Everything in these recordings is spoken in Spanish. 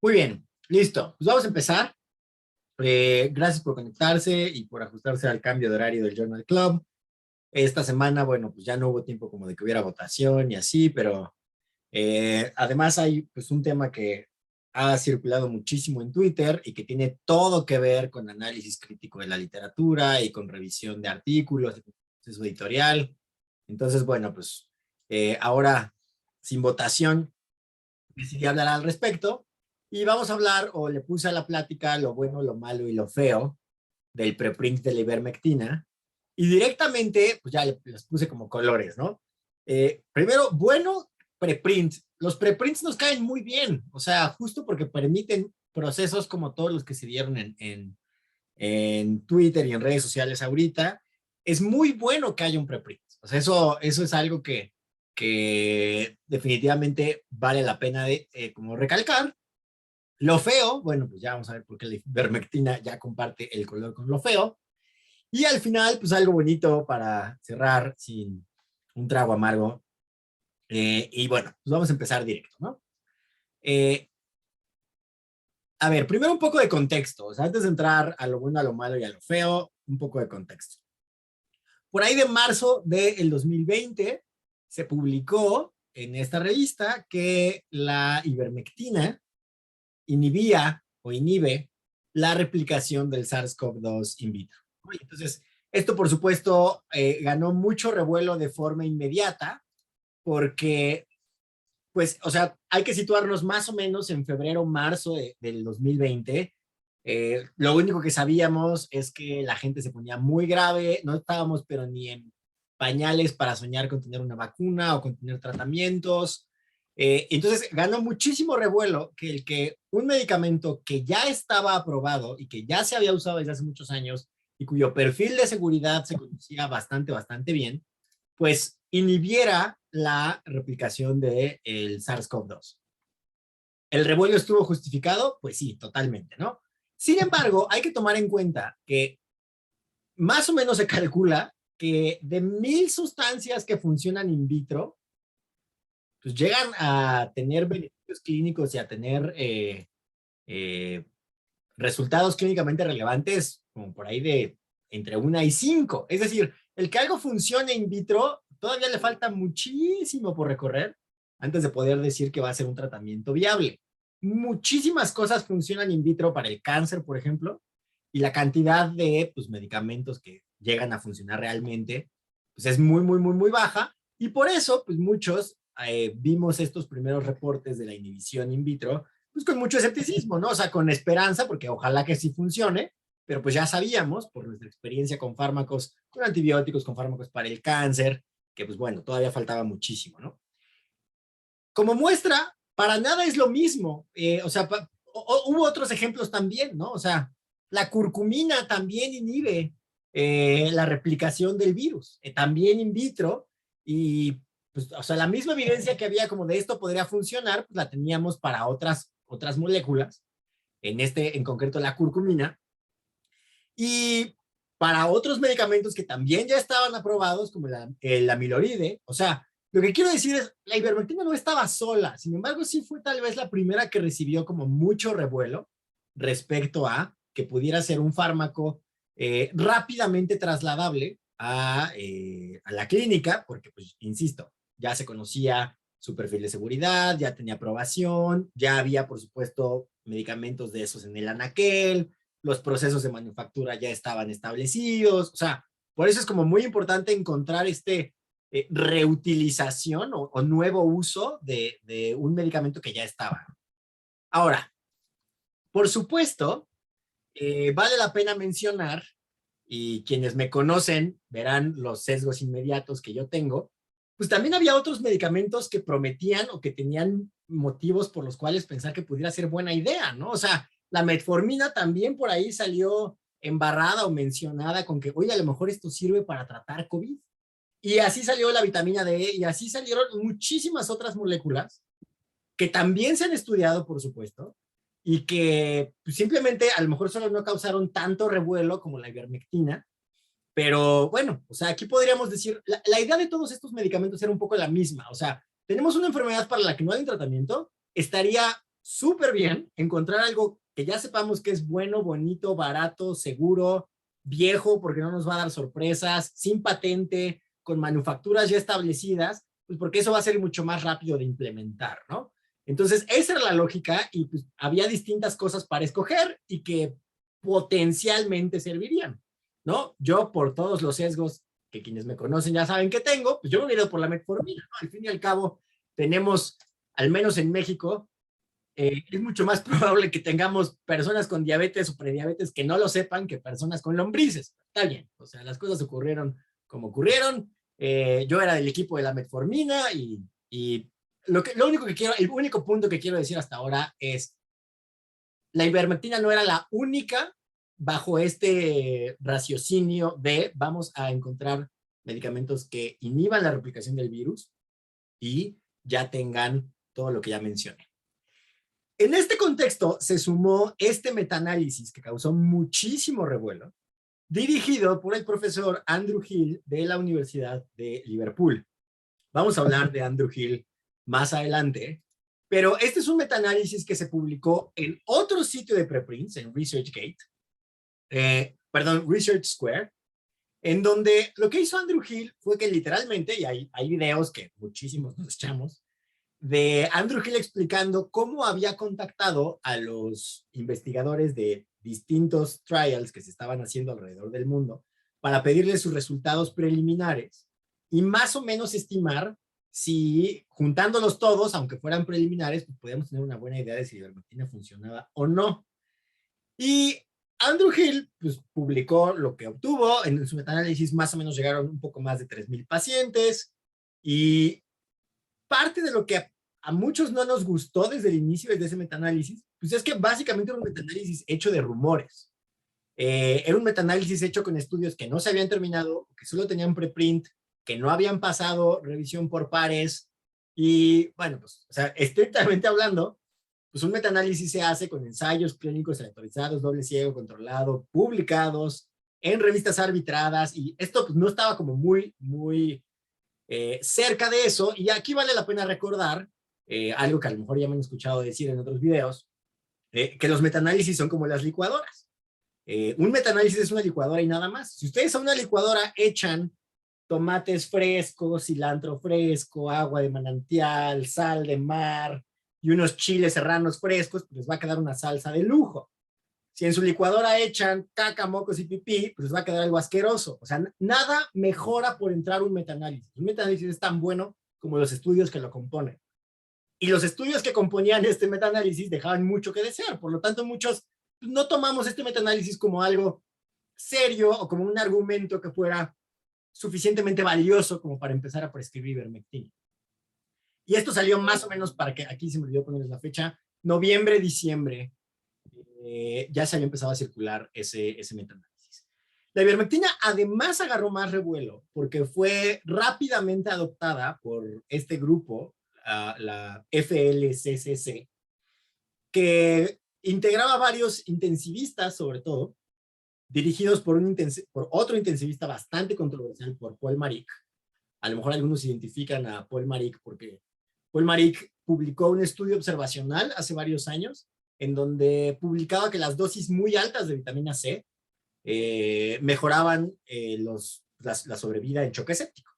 Muy bien, listo. Pues vamos a empezar. Gracias por conectarse y por ajustarse al cambio de horario del Journal Club. Esta semana, bueno, pues ya no hubo tiempo como de que hubiera votación y así, pero además hay pues un tema que ha circulado muchísimo en Twitter y que tiene todo que ver con análisis crítico de la literatura y con revisión de artículos, y proceso editorial. Entonces, bueno, pues ahora sin votación decidí hablar al respecto y vamos a hablar, o le puse a la plática lo bueno, lo malo y lo feo del preprint de la ivermectina y directamente, pues ya les puse como colores, ¿no? Primero, bueno, preprint. Los preprints nos caen muy bien, o sea, justo porque permiten procesos como todos los que se dieron en Twitter y en redes sociales ahorita. Es muy bueno que haya un preprint. O sea, eso es algo que definitivamente vale la pena como recalcar. Lo feo, bueno, pues ya vamos a ver por qué la ivermectina ya comparte el color con lo feo. Y al final, pues algo bonito para cerrar sin un trago amargo. Y bueno, pues vamos a empezar directo, ¿no? Eh, a ver, primero un poco de contexto. O sea, antes de entrar a lo bueno, a lo malo y a lo feo, un poco de contexto. Por ahí de marzo del 2020 se publicó en esta revista que la ivermectina inhibía o inhibe la replicación del SARS-CoV-2 in vitro. Entonces, esto por supuesto ganó mucho revuelo de forma inmediata porque, pues, o sea, hay que situarnos más o menos en febrero, marzo del 2020. Lo único que sabíamos es que la gente se ponía muy grave, no estábamos pero ni en pañales para soñar con tener una vacuna o con tener tratamientos. Entonces ganó muchísimo revuelo que un medicamento que ya estaba aprobado y que ya se había usado desde hace muchos años y cuyo perfil de seguridad se conocía bastante bien, pues inhibiera la replicación del SARS-CoV-2. ¿El revuelo estuvo justificado? Pues sí, totalmente, ¿no? Sin embargo, hay que tomar en cuenta que más o menos se calcula que de 1,000 sustancias que funcionan in vitro, pues llegan a tener beneficios clínicos y a tener eh, resultados clínicamente relevantes como por ahí de entre 1 y 5. Es decir, el que algo funcione in vitro todavía le falta muchísimo por recorrer antes de poder decir que va a ser un tratamiento viable. Muchísimas cosas funcionan in vitro para el cáncer, por ejemplo, y la cantidad de pues, medicamentos que llegan a funcionar realmente pues, es muy baja. Y por eso, pues muchos vimos estos primeros reportes de la inhibición in vitro pues con mucho escepticismo, ¿no? O sea, con esperanza, porque ojalá que sí funcione, pero pues ya sabíamos por nuestra experiencia con fármacos, con antibióticos, con fármacos para el cáncer, que pues bueno, todavía faltaba muchísimo, ¿no? Como muestra, para nada es lo mismo. O sea, hubo otros ejemplos también, ¿no? O sea, la curcumina también inhibe la replicación del virus, también in vitro, y pues, o sea, la misma evidencia que había como de esto podría funcionar, pues la teníamos para otras moléculas, en concreto la curcumina, y para otros medicamentos que también ya estaban aprobados, como el amiloride. O sea, lo que quiero decir es, la ivermectina no estaba sola, sin embargo, sí fue tal vez la primera que recibió como mucho revuelo respecto a que pudiera ser un fármaco rápidamente trasladable a la clínica, porque, pues, insisto, ya se conocía su perfil de seguridad, ya tenía aprobación, ya había, por supuesto, medicamentos de esos en el anaquel, los procesos de manufactura ya estaban establecidos. O sea, por eso es como muy importante encontrar reutilización o nuevo uso de un medicamento que ya estaba. Ahora, por supuesto, vale la pena mencionar, y quienes me conocen verán los sesgos inmediatos que yo tengo, pues también había otros medicamentos que prometían o que tenían motivos por los cuales pensar que pudiera ser buena idea, ¿no? O sea, la metformina también por ahí salió embarrada o mencionada con que, oye, a lo mejor esto sirve para tratar COVID. Y así salió la vitamina D y así salieron muchísimas otras moléculas que también se han estudiado, por supuesto, y que pues, simplemente a lo mejor solo no causaron tanto revuelo como la ivermectina, pero bueno, o sea, aquí podríamos decir, la idea de todos estos medicamentos era un poco la misma. O sea, tenemos una enfermedad para la que no hay un tratamiento, estaría súper bien encontrar algo que ya sepamos que es bueno, bonito, barato, seguro, viejo, porque no nos va a dar sorpresas, sin patente, con manufacturas ya establecidas, pues porque eso va a ser mucho más rápido de implementar, ¿no? Entonces, esa era la lógica y pues había distintas cosas para escoger y que potencialmente servirían, ¿no? Yo, por todos los sesgos que quienes me conocen ya saben que tengo, pues yo me hubiera ido por la metformina, ¿no? Al fin y al cabo, tenemos, al menos en México, es mucho más probable que tengamos personas con diabetes o prediabetes que no lo sepan que personas con lombrices. Está bien, o sea, las cosas ocurrieron como ocurrieron. Yo era del equipo de la metformina y lo único que quiero, el único punto que quiero decir hasta ahora es, la ivermectina no era la única bajo este raciocinio de vamos a encontrar medicamentos que inhiban la replicación del virus y ya tengan todo lo que ya mencioné. En este contexto se sumó este metaanálisis que causó muchísimo revuelo, dirigido por el profesor Andrew Hill de la Universidad de Liverpool. Vamos a hablar de Andrew Hill más adelante, pero este es un metaanálisis que se publicó en otro sitio de preprints, en ResearchGate, Research Square, en donde lo que hizo Andrew Hill fue que literalmente, y hay videos que muchísimos nos echamos, de Andrew Hill explicando cómo había contactado a los investigadores de distintos trials que se estaban haciendo alrededor del mundo para pedirles sus resultados preliminares y más o menos estimar si juntándolos todos, aunque fueran preliminares, pues podíamos tener una buena idea de si la ivermectina funcionaba o no. Y Andrew Hill pues, publicó lo que obtuvo. En su metaanálisis más o menos llegaron un poco más de 3,000 pacientes y parte de lo que a muchos no nos gustó desde el inicio de ese metaanálisis, pues es que básicamente era un metaanálisis hecho de rumores. Era un metaanálisis hecho con estudios que no se habían terminado, que solo tenían preprint, que no habían pasado revisión por pares. Y bueno, pues, o sea, estrictamente hablando, pues un metaanálisis se hace con ensayos clínicos aleatorizados, doble ciego, controlado, publicados en revistas arbitradas. Y esto pues, no estaba como muy cerca de eso, y aquí vale la pena recordar algo que a lo mejor ya me han escuchado decir en otros videos, que los metaanálisis son como las licuadoras. Un metaanálisis es una licuadora y nada más. Si ustedes a una licuadora echan tomates frescos, cilantro fresco, agua de manantial, sal de mar y unos chiles serranos frescos, pues les va a quedar una salsa de lujo. Si en su licuadora echan caca, mocos y pipí, pues les va a quedar algo asqueroso. O sea, nada mejora por entrar un metaanálisis. Un metaanálisis es tan bueno como los estudios que lo componen. Y los estudios que componían este metaanálisis dejaban mucho que desear. Por lo tanto, muchos no tomamos este metaanálisis como algo serio o como un argumento que fuera suficientemente valioso como para empezar a prescribir ivermectina. Y esto salió más o menos para que, aquí se me olvidó ponerles la fecha, noviembre, diciembre, ya se había empezado a circular ese metaanálisis. La ivermectina además agarró más revuelo porque fue rápidamente adoptada por este grupo, la FLCCC, que integraba varios intensivistas, sobre todo, dirigidos por otro intensivista bastante controversial, por Paul Marik. A lo mejor algunos identifican a Paul Marik porque Paul Marik publicó un estudio observacional hace varios años en donde publicaba que las dosis muy altas de vitamina C mejoraban la sobrevida en choque séptico.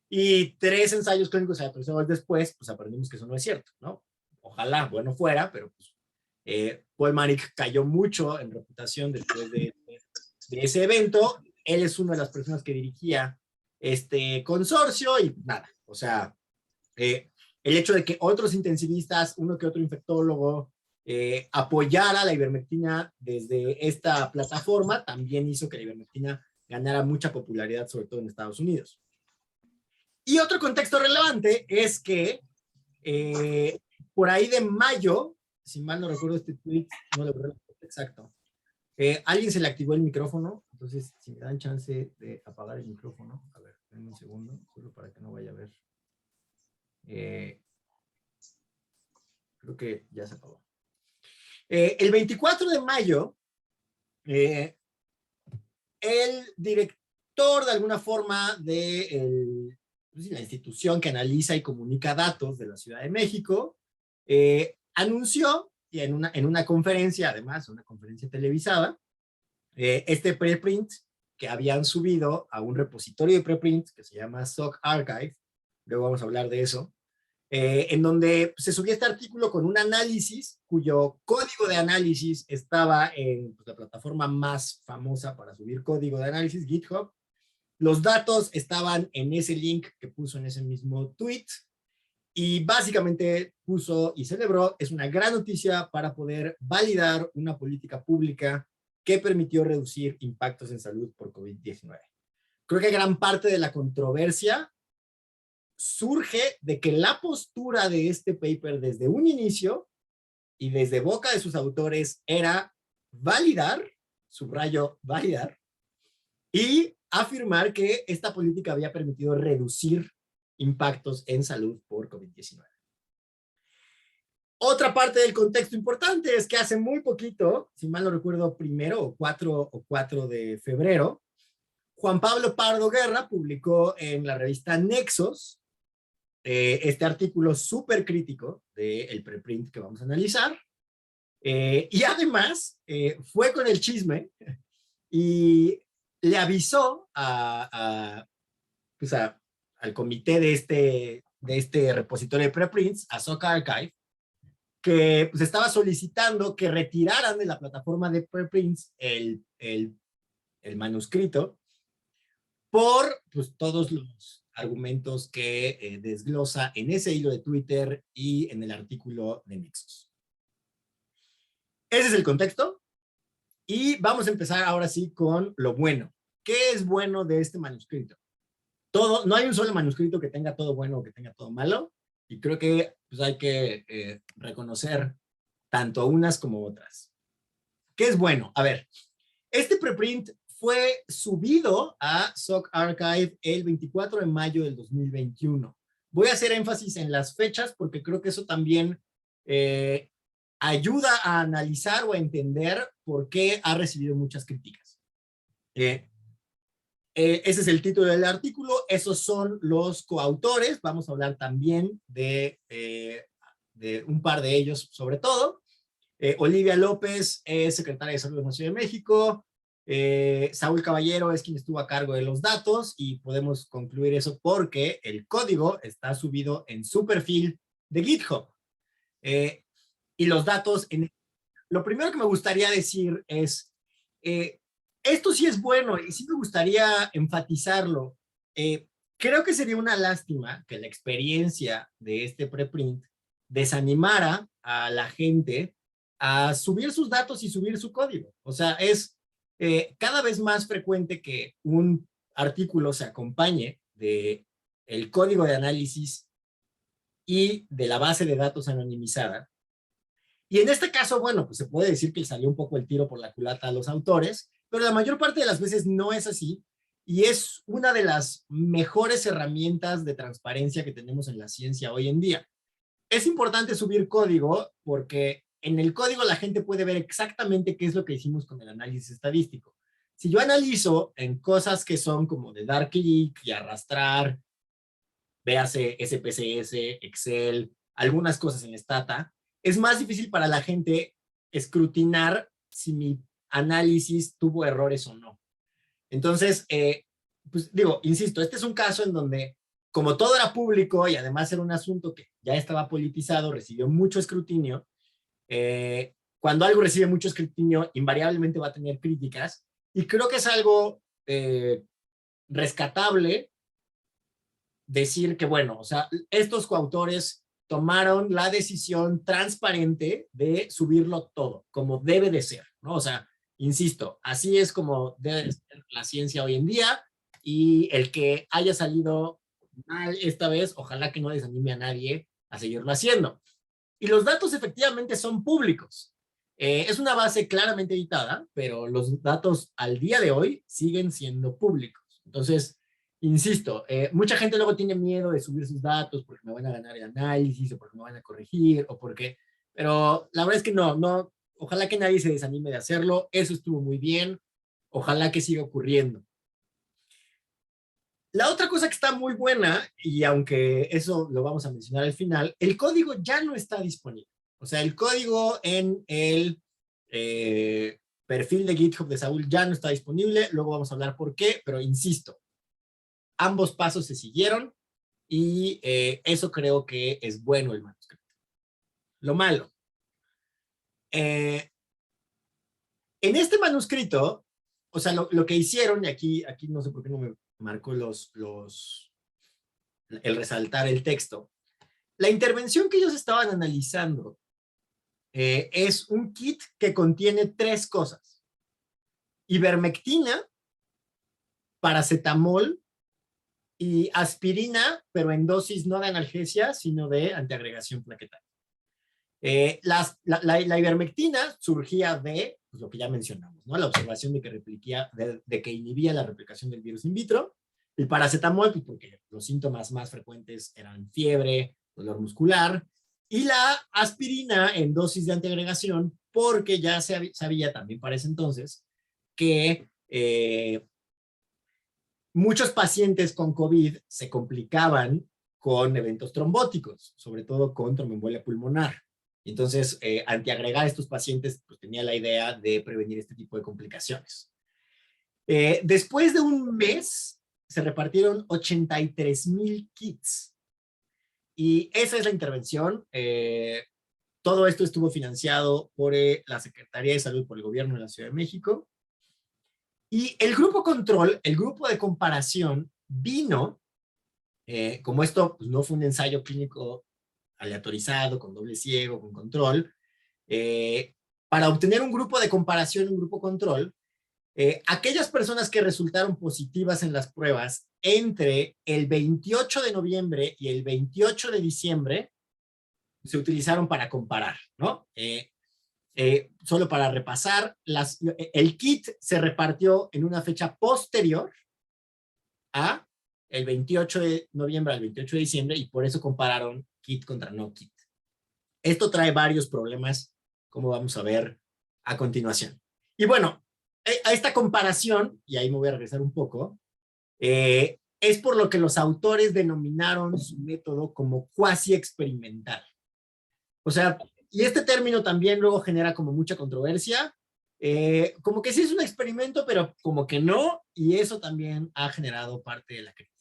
Y 3 ensayos clínicos aleatorizados después, pues aprendimos que eso no es cierto, ¿no? Ojalá, bueno fuera, pero pues, Paul Marik cayó mucho en reputación después de ese evento. Él es una de las personas que dirigía este consorcio y nada, o sea, el hecho de que otros intensivistas, uno que otro infectólogo, apoyara la ivermectina desde esta plataforma, también hizo que la ivermectina ganara mucha popularidad, sobre todo en Estados Unidos. Y otro contexto relevante es que por ahí de mayo, si mal no recuerdo este tweet, no lo recuerdo exacto, alguien se le activó el micrófono, entonces si me dan chance de apagar el micrófono, a ver, denme un segundo, solo para que no vaya a ver. Creo que ya se acabó. El 24 de mayo, el director de alguna forma de la institución que analiza y comunica datos de la Ciudad de México, anunció y en una conferencia, además, una conferencia televisada, este preprint que habían subido a un repositorio de preprints que se llama SOC Archive, luego vamos a hablar de eso, en donde se subía este artículo con un análisis cuyo código de análisis estaba en pues, la plataforma más famosa para subir código de análisis, GitHub. Los datos estaban en ese link que puso en ese mismo tweet y básicamente puso y celebró, es una gran noticia para poder validar una política pública que permitió reducir impactos en salud por COVID-19. Creo que gran parte de la controversia surge de que la postura de este paper desde un inicio y desde boca de sus autores era validar, subrayo validar, y afirmar que esta política había permitido reducir impactos en salud por COVID-19. Otra parte del contexto importante es que hace muy poquito, si mal no recuerdo, 4 de febrero, Juan Pablo Pardo Guerra publicó en la revista Nexos este artículo súper crítico del preprint que vamos a analizar. Y además fue con el chisme y le avisó pues al comité de este repositorio de preprints, a SOC Archive, que pues, estaba solicitando que retiraran de la plataforma de preprints el manuscrito por pues, todos los argumentos que desglosa en ese hilo de Twitter y en el artículo de Nexos. Ese es el contexto y vamos a empezar ahora sí con lo bueno. ¿Qué es bueno de este manuscrito? No hay un solo manuscrito que tenga todo bueno o que tenga todo malo, y creo que pues, hay que reconocer tanto unas como otras. ¿Qué es bueno? A ver, este preprint fue subido a SOC Archive el 24 de mayo del 2021. Voy a hacer énfasis en las fechas porque creo que eso también ayuda a analizar o a entender por qué ha recibido muchas críticas. Ese es el título del artículo, esos son los coautores, vamos a hablar también de un par de ellos sobre todo. Olivia López es secretaria de Salud de la Ciudad de México, Saúl Caballero es quien estuvo a cargo de los datos y podemos concluir eso porque el código está subido en su perfil de GitHub. Y los datos, lo primero que me gustaría decir es, esto sí es bueno y sí me gustaría enfatizarlo. Creo que sería una lástima que la experiencia de este preprint desanimara a la gente a subir sus datos y subir su código. O sea, es cada vez más frecuente que un artículo se acompañe de el código de análisis y de la base de datos anonimizada. Y en este caso, bueno, pues se puede decir que le salió un poco el tiro por la culata a los autores, pero la mayor parte de las veces no es así y es una de las mejores herramientas de transparencia que tenemos en la ciencia hoy en día. Es importante subir código porque en el código la gente puede ver exactamente qué es lo que hicimos con el análisis estadístico. Si yo analizo en cosas que son como de dar clic y arrastrar, véase SPSS, Excel, algunas cosas en Stata, es más difícil para la gente escrutinar si mi análisis tuvo errores o no. Entonces, pues digo, insisto, este es un caso en donde como todo era público y además era un asunto que ya estaba politizado, recibió mucho escrutinio, cuando algo recibe mucho escrutinio, invariablemente va a tener críticas, y creo que es algo rescatable decir que, bueno, o sea, estos coautores tomaron la decisión transparente de subirlo todo, como debe de ser, ¿no? O sea, insisto, así es como debe de ser la ciencia hoy en día, y el que haya salido mal esta vez, ojalá que no desanime a nadie a seguirlo haciendo. Y los datos efectivamente son públicos. Es una base claramente editada, pero los datos al día de hoy siguen siendo públicos. Entonces, insisto, mucha gente luego tiene miedo de subir sus datos porque me van a ganar el análisis o porque me van a corregir o porque... Pero la verdad es que no, ojalá que nadie se desanime de hacerlo. Eso estuvo muy bien. Ojalá que siga ocurriendo. La otra cosa que está muy buena, y aunque eso lo vamos a mencionar al final, el código ya no está disponible. O sea, el código en el perfil de GitHub de Saúl ya no está disponible, luego vamos a hablar por qué, pero insisto, ambos pasos se siguieron y eso creo que es bueno el manuscrito. Lo malo. En este manuscrito, o sea, lo que hicieron, y aquí no sé por qué no me marcó el resaltar el texto, la intervención que ellos estaban analizando es un kit que contiene 3 cosas. Ivermectina, paracetamol y aspirina, pero en dosis no de analgesia, sino de antiagregación plaquetaria. La ivermectina surgía de pues, lo que ya mencionamos, ¿no? La observación de que inhibía la replicación del virus in vitro. El paracetamol, pues, porque los síntomas más frecuentes eran fiebre, dolor muscular, y la aspirina en dosis de antiagregación, porque ya se sabía también para ese entonces que muchos pacientes con COVID se complicaban con eventos trombóticos, sobre todo con tromboembolia pulmonar. Entonces, antiagregar a estos pacientes pues, tenía la idea de prevenir este tipo de complicaciones. Después de un mes, se repartieron 83,000 kits. Y esa es la intervención. Todo esto estuvo financiado por la Secretaría de Salud, por el gobierno de la Ciudad de México. Y el grupo control, el grupo de comparación, vino, como esto pues, no fue un ensayo clínico aleatorizado, con doble ciego, con control, para obtener un grupo de comparación, un grupo control, aquellas personas que resultaron positivas en las pruebas entre el 28 de noviembre y el 28 de diciembre se utilizaron para comparar, ¿no? Solo para repasar, el kit se repartió en una fecha posterior a el 28 de noviembre al 28 de diciembre y por eso compararon kit contra no kit. Esto trae varios problemas, como vamos a ver a continuación. Y bueno, a esta comparación, y ahí me voy a regresar un poco, es por lo que los autores denominaron su método como cuasi experimental. O sea, y este término también luego genera como mucha controversia, como que sí es un experimento, pero como que no, y eso también ha generado parte de la crítica.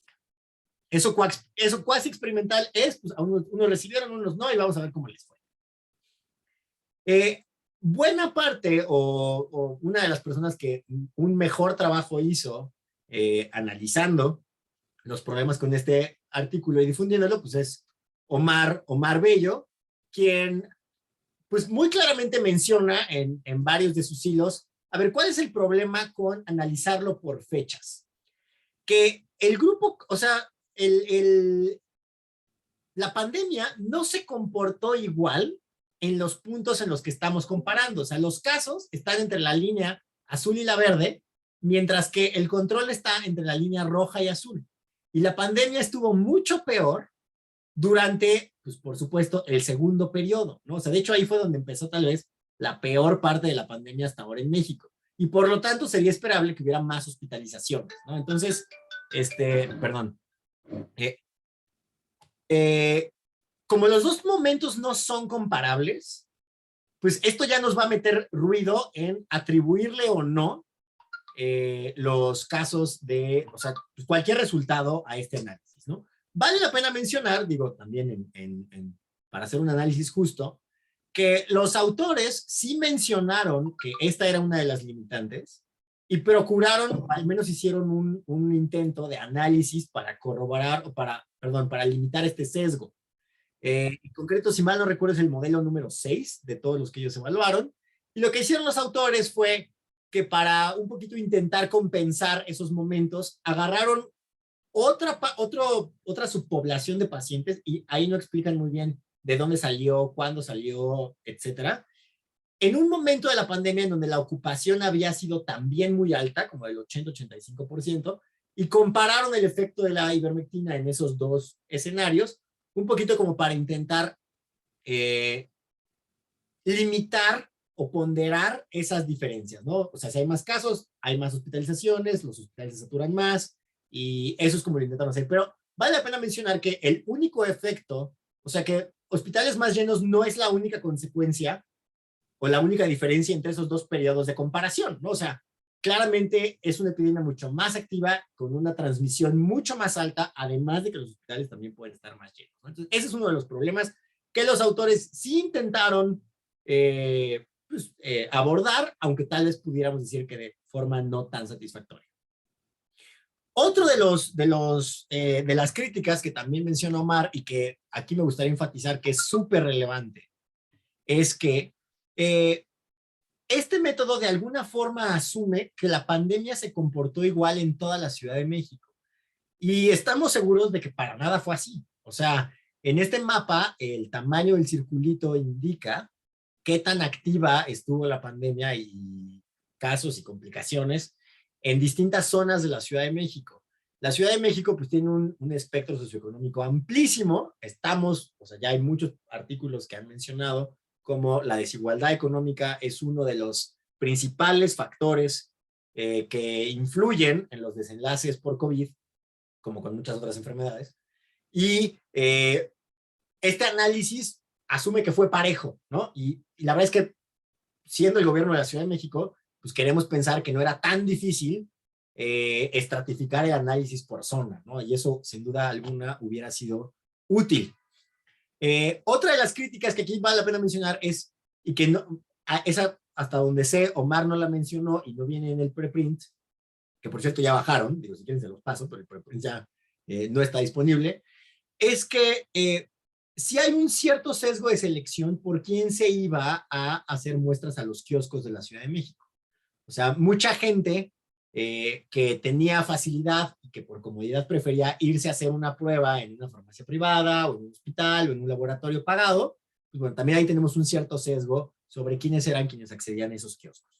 Eso cuasi experimental es, pues a unos recibieron, unos no, y vamos a ver cómo les fue. Buena parte, o una de las personas que un mejor trabajo hizo analizando los problemas con este artículo y difundiéndolo, pues es Omar Bello, quien pues muy claramente menciona en varios de sus hilos, a ver, ¿cuál es el problema con analizarlo por fechas? Que el grupo, o sea, la pandemia no se comportó igual en los puntos en los que estamos comparando. O sea, los casos están entre la línea azul y la verde, mientras que el control está entre la línea roja y azul. Y la pandemia estuvo mucho peor durante, pues por supuesto, el segundo periodo, ¿no? O sea, de hecho ahí fue donde empezó tal vez la peor parte de la pandemia hasta ahora en México. Y por lo tanto sería esperable que hubiera más hospitalizaciones, ¿no? Entonces, perdón. Como los dos momentos no son comparables, pues esto ya nos va a meter ruido en atribuirle o no los casos de, o sea, cualquier resultado a este análisis, ¿no? Vale la pena mencionar, digo, también para hacer un análisis justo, que los autores sí mencionaron que esta era una de las limitantes y procuraron, al menos hicieron un intento de análisis para corroborar, o para limitar este sesgo. En concreto, si mal no recuerdo, es el modelo número 6 de todos los que ellos evaluaron. Y lo que hicieron los autores fue que para un poquito intentar compensar esos momentos, agarraron otra subpoblación de pacientes, y ahí no explican muy bien de dónde salió, cuándo salió, etcétera. En un momento de la pandemia en donde la ocupación había sido también muy alta, como del 80-85%, y compararon el efecto de la ivermectina en esos dos escenarios, un poquito como para intentar limitar o ponderar esas diferencias, ¿no? O sea, si hay más casos, hay más hospitalizaciones, los hospitales se saturan más, y eso es como lo intentaron hacer. Pero vale la pena mencionar que el único efecto, o sea que hospitales más llenos no es la única consecuencia o la única diferencia entre esos dos periodos de comparación, ¿no? O sea, claramente es una epidemia mucho más activa, con una transmisión mucho más alta, además de que los hospitales también pueden estar más llenos, ¿no? Entonces, ese es uno de los problemas que los autores sí intentaron abordar, aunque tal vez pudiéramos decir que de forma no tan satisfactoria. Otro de las críticas que también menciona Omar y que aquí me gustaría enfatizar que es súper relevante, es que este método de alguna forma asume que la pandemia se comportó igual en toda la Ciudad de México. Y estamos seguros de que para nada fue así. O sea, en este mapa, el tamaño del circulito indica qué tan activa estuvo la pandemia y casos y complicaciones en distintas zonas de la Ciudad de México. La Ciudad de México pues tiene un espectro socioeconómico amplísimo. O sea, ya hay muchos artículos que han mencionado como la desigualdad económica es uno de los principales factores que influyen en los desenlaces por COVID, como con muchas otras enfermedades. Y este análisis asume que fue parejo, ¿no? Y la verdad es que siendo el gobierno de la Ciudad de México, pues queremos pensar que no era tan difícil estratificar el análisis por zona, ¿no? Y eso, sin duda alguna, hubiera sido útil. Otra de las críticas que aquí vale la pena mencionar es, y que no, esa hasta donde sé, Omar no la mencionó y no viene en el preprint, que por cierto ya bajaron, digo, si quieren se los paso, pero el preprint ya no está disponible, es que sí hay un cierto sesgo de selección por quién se iba a hacer muestras a los kioscos de la Ciudad de México. O sea, mucha gente que tenía facilidad y que por comodidad prefería irse a hacer una prueba en una farmacia privada o en un hospital o en un laboratorio pagado, pues bueno, también ahí tenemos un cierto sesgo sobre quiénes eran quienes accedían a esos kioscos.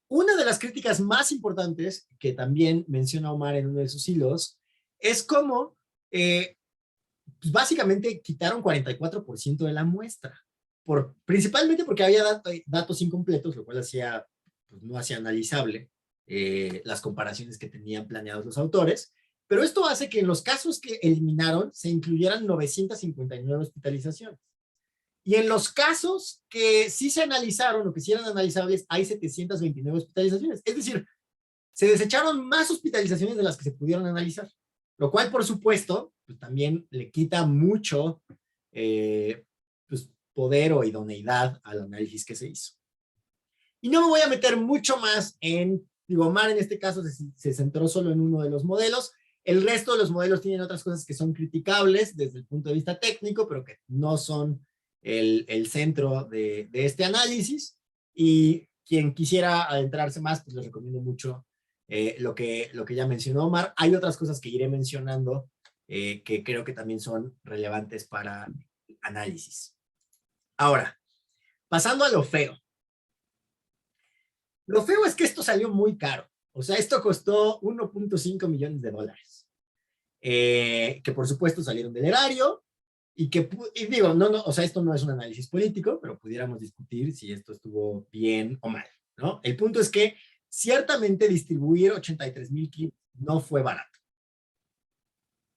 Una de las críticas más importantes que también menciona Omar en uno de sus hilos es cómo pues básicamente quitaron 44% de la muestra, principalmente porque había datos incompletos, lo cual hacía, pues no hacía analizable las comparaciones que tenían planeados los autores, pero esto hace que en los casos que eliminaron se incluyeran 959 hospitalizaciones. Y en los casos que sí se analizaron o que sí eran analizables, hay 729 hospitalizaciones. Es decir, se desecharon más hospitalizaciones de las que se pudieron analizar, lo cual, por supuesto, pues también le quita mucho pues, poder o idoneidad al análisis que se hizo. Y no me voy a meter mucho más digo, Omar en este caso se centró solo en uno de los modelos. El resto de los modelos tienen otras cosas que son criticables desde el punto de vista técnico, pero que no son el centro de este análisis. Y quien quisiera adentrarse más, pues les recomiendo mucho lo que ya mencionó Omar. Hay otras cosas que iré mencionando que creo que también son relevantes para el análisis. Ahora, pasando a lo feo. Lo feo es que esto salió muy caro. O sea, esto costó 1.5 millones de dólares. Que por supuesto salieron del erario y que, y digo, o sea, esto no es un análisis político, pero pudiéramos discutir si esto estuvo bien o mal, ¿no? El punto es que ciertamente distribuir 83,000 kits no fue barato.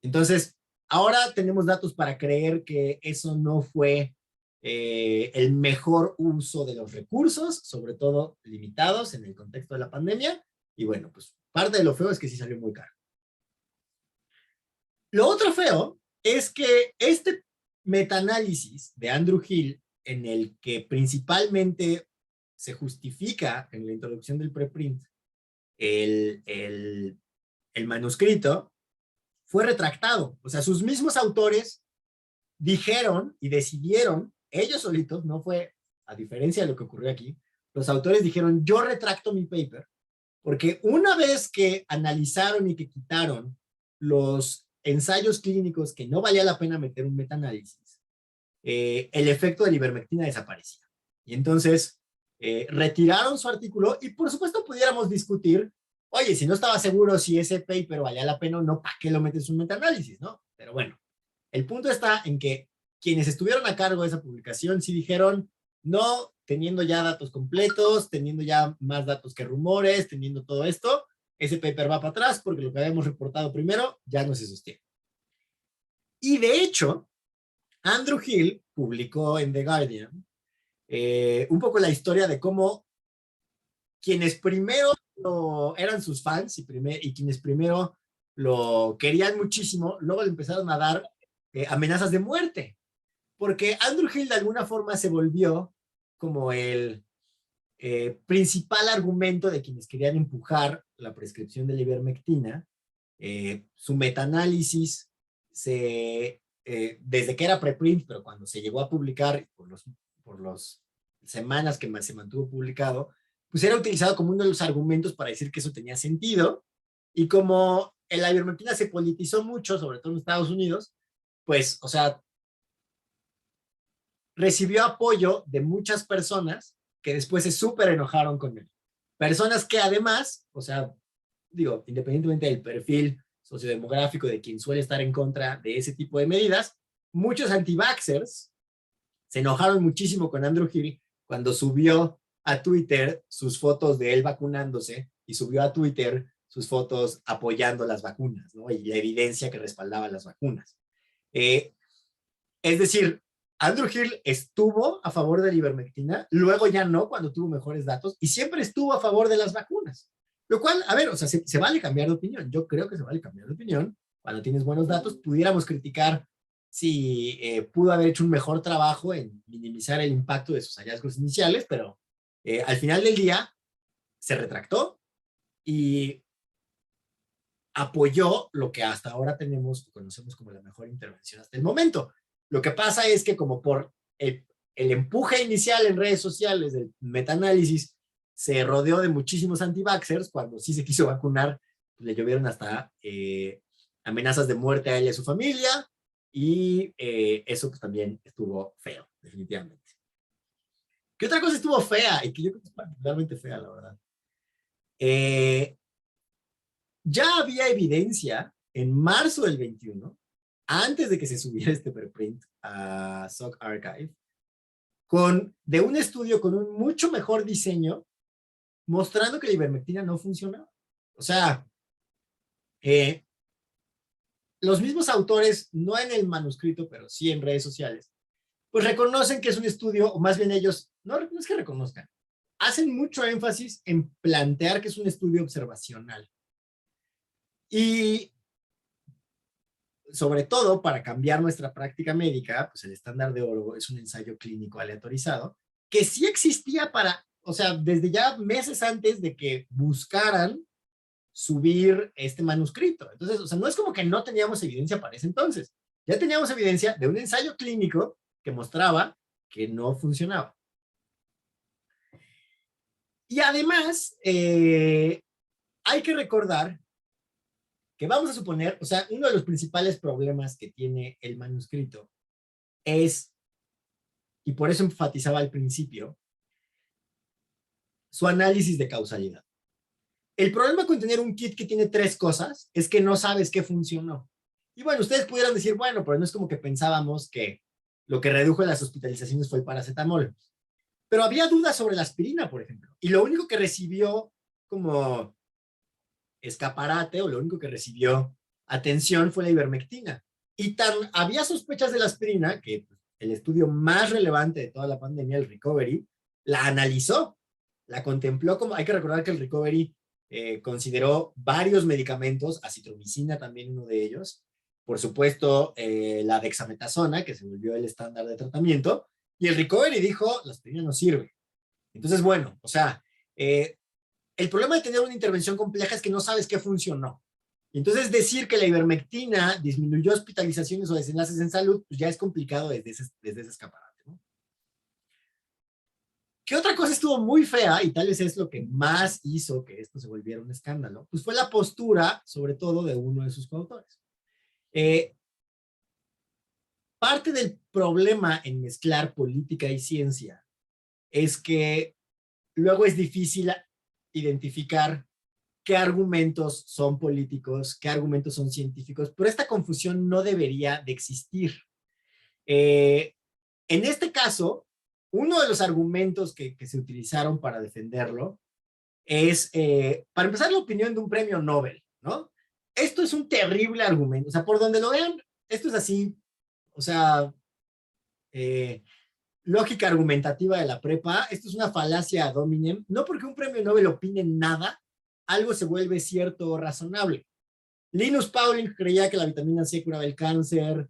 Entonces, ahora tenemos datos para creer que eso no fue el mejor uso de los recursos, sobre todo limitados en el contexto de la pandemia. Y bueno, pues parte de lo feo es que sí salió muy caro. Lo otro feo es que este metaanálisis de Andrew Hill, en el que principalmente se justifica en la introducción del preprint el manuscrito, fue retractado. O sea, sus mismos autores dijeron y decidieron, ellos solitos, no fue a diferencia de lo que ocurrió aquí, los autores dijeron, yo retracto mi paper, porque una vez que analizaron y que quitaron los ensayos clínicos que no valía la pena meter un metaanálisis, el efecto de la ivermectina desaparecía. Y entonces retiraron su artículo y por supuesto pudiéramos discutir, oye, si no estaba seguro si ese paper valía la pena o no, ¿para qué lo metes en un metaanálisis, no? Pero bueno, el punto está en que quienes estuvieron a cargo de esa publicación sí dijeron, no, teniendo ya datos completos, teniendo ya más datos que rumores, teniendo todo esto, ese paper va para atrás porque lo que habíamos reportado primero ya no se sostiene. Y de hecho, Andrew Hill publicó en The Guardian un poco la historia de cómo quienes primero eran sus fans y quienes primero lo querían muchísimo, luego le empezaron a dar amenazas de muerte, porque Andrew Hill de alguna forma se volvió como el principal argumento de quienes querían empujar la prescripción de la ivermectina. Su metaanálisis desde que era preprint, pero cuando se llegó a publicar por los semanas que se mantuvo publicado, pues era utilizado como uno de los argumentos para decir que eso tenía sentido, y como la ivermectina se politizó mucho, sobre todo en Estados Unidos, pues, o sea, recibió apoyo de muchas personas que después se súper enojaron con él. Personas que además, o sea, digo, independientemente del perfil sociodemográfico de quien suele estar en contra de ese tipo de medidas, muchos anti-vaxxers se enojaron muchísimo con Andrew Hill cuando subió a Twitter sus fotos de él vacunándose y subió a Twitter sus fotos apoyando las vacunas, ¿no? Y la evidencia que respaldaba las vacunas. Es decir, Andrew Hill estuvo a favor de la ivermectina, luego ya no, cuando tuvo mejores datos, y siempre estuvo a favor de las vacunas. Lo cual, a ver, o sea, se vale cambiar de opinión. Yo creo que se vale cambiar de opinión. Cuando tienes buenos datos, pudiéramos criticar si pudo haber hecho un mejor trabajo en minimizar el impacto de sus hallazgos iniciales, pero al final del día se retractó y apoyó lo que hasta ahora conocemos como la mejor intervención hasta el momento. Lo que pasa es que como por el empuje inicial en redes sociales del metaanálisis se rodeó de muchísimos anti-vaxxers, cuando sí se quiso vacunar, pues le llovieron hasta amenazas de muerte a él y a su familia, y eso pues también estuvo feo, definitivamente. ¿Qué otra cosa estuvo fea? Y que yo creo que es particularmente fea, la verdad. Ya había evidencia en marzo del 21, antes de que se subiera este preprint a SOC Archive, de un estudio con un mucho mejor diseño, mostrando que la ivermectina no funcionaba. O sea, los mismos autores, no en el manuscrito, pero sí en redes sociales, pues reconocen que es un estudio, o más bien ellos, no es que reconozcan, hacen mucho énfasis en plantear que es un estudio observacional. Y sobre todo para cambiar nuestra práctica médica, pues el estándar de oro es un ensayo clínico aleatorizado, que sí existía o sea, desde ya meses antes de que buscaran subir este manuscrito. Entonces, o sea, no es como que no teníamos evidencia para ese entonces. Ya teníamos evidencia de un ensayo clínico que mostraba que no funcionaba. Y además, hay que recordar que vamos a suponer, o sea, uno de los principales problemas que tiene el manuscrito es, y por eso enfatizaba al principio, su análisis de causalidad. El problema con tener un kit que tiene 3 cosas es que no sabes qué funcionó. Y bueno, ustedes pudieran decir, bueno, pero no es como que pensábamos que lo que redujo las hospitalizaciones fue el paracetamol. Pero había dudas sobre la aspirina, por ejemplo. Y lo único que recibió como escaparate, o lo único que recibió atención, fue la ivermectina. Y había sospechas de la aspirina que el estudio más relevante de toda la pandemia, el Recovery, la analizó, la contempló como, hay que recordar que el Recovery consideró varios medicamentos, acitromicina también uno de ellos, por supuesto la dexametasona, que se volvió el estándar de tratamiento, y el Recovery dijo, la aspirina no sirve. Entonces, bueno, o sea, el problema de tener una intervención compleja es que no sabes qué funcionó. Entonces, decir que la ivermectina disminuyó hospitalizaciones o desenlaces en salud, pues ya es complicado desde ese escaparate, ¿no? ¿Qué otra cosa estuvo muy fea, y tal vez es lo que más hizo que esto se volviera un escándalo? Pues fue la postura, sobre todo, de uno de sus coautores. Parte del problema en mezclar política y ciencia es que luego es difícil identificar qué argumentos son políticos, qué argumentos son científicos, pero esta confusión no debería de existir. En este caso, uno de los argumentos que se utilizaron para defenderlo es, para empezar, la opinión de un premio Nobel, ¿no? Esto es un terrible argumento, o sea, por donde lo vean, esto es así, o sea, lógica argumentativa de la prepa. Esto es una falacia ad hominem. No porque un premio Nobel opine nada, algo se vuelve cierto o razonable. Linus Pauling creía que la vitamina C curaba el cáncer.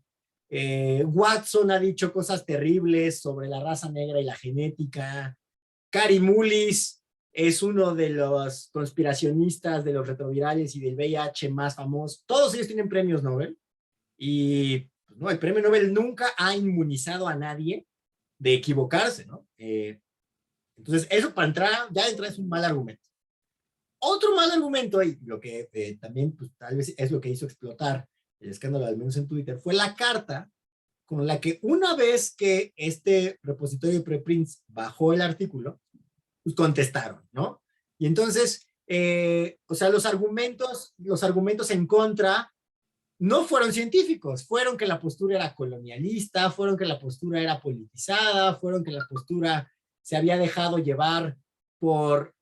Watson ha dicho cosas terribles sobre la raza negra y la genética. Kary Mullis es uno de los conspiracionistas de los retrovirales y del VIH más famosos. Todos ellos tienen premios Nobel. Y pues, no, el premio Nobel nunca ha inmunizado a nadie de equivocarse, ¿no? Entonces, eso para entrar, ya de entrada es un mal argumento. Otro mal argumento, y lo que también pues, tal vez es lo que hizo explotar el escándalo, al menos en Twitter, fue la carta con la que una vez que este repositorio de preprints bajó el artículo, pues contestaron, ¿no? Y entonces, o sea, los argumentos en contra no fueron científicos, fueron que la postura era colonialista, fueron que la postura era politizada, fueron que la postura se había dejado llevar por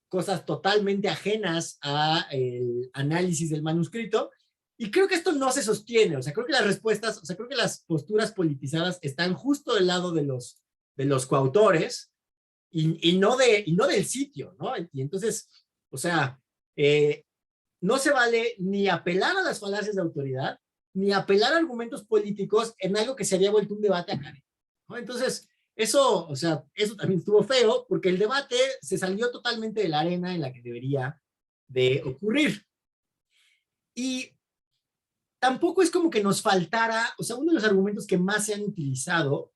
cosas totalmente ajenas al análisis del manuscrito. Y creo que esto no se sostiene, o sea, creo que las respuestas, o sea, creo que las posturas politizadas están justo del lado de los coautores y no del sitio, ¿no? Y entonces, o sea, no se vale ni apelar a las falacias de autoridad, ni apelar a argumentos políticos en algo que se había vuelto un debate académico, ¿no? Entonces, eso, o sea, eso también estuvo feo, porque el debate se salió totalmente de la arena en la que debería de ocurrir. Y tampoco es como que nos faltara, o sea, uno de los argumentos que más se han utilizado,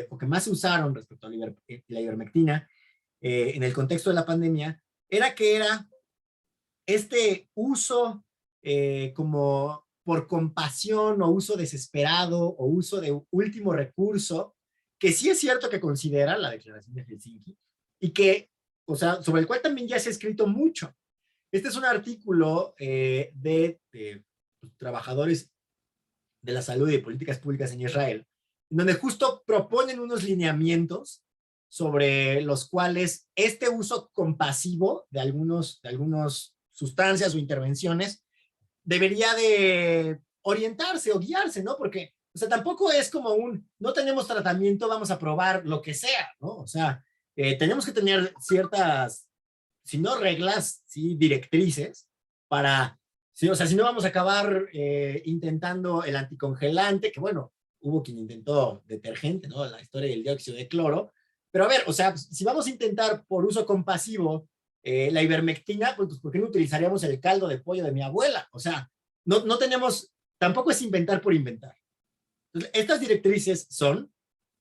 o que más se usaron respecto a la ivermectina, en el contexto de la pandemia, era que era este uso como por compasión o uso desesperado o uso de último recurso, que sí es cierto que considera la Declaración de Helsinki y que, o sea, sobre el cual también ya se ha escrito mucho. Este es un artículo de trabajadores de la salud y de políticas públicas en Israel, donde justo proponen unos lineamientos sobre los cuales este uso compasivo de algunos sustancias o intervenciones debería de orientarse o guiarse, ¿no? Porque, o sea, tampoco es como no tenemos tratamiento, vamos a probar lo que sea, ¿no? O sea, tenemos que tener ciertas, si no reglas, sí directrices para, sí, o sea, si no vamos a acabar intentando el anticongelante, que bueno, hubo quien intentó detergente, ¿no? La historia del dióxido de cloro, pero a ver, o sea, si vamos a intentar por uso compasivo la ivermectina, pues ¿por qué no utilizaríamos el caldo de pollo de mi abuela? O sea, no tenemos, tampoco es inventar por inventar. Entonces, estas directrices son,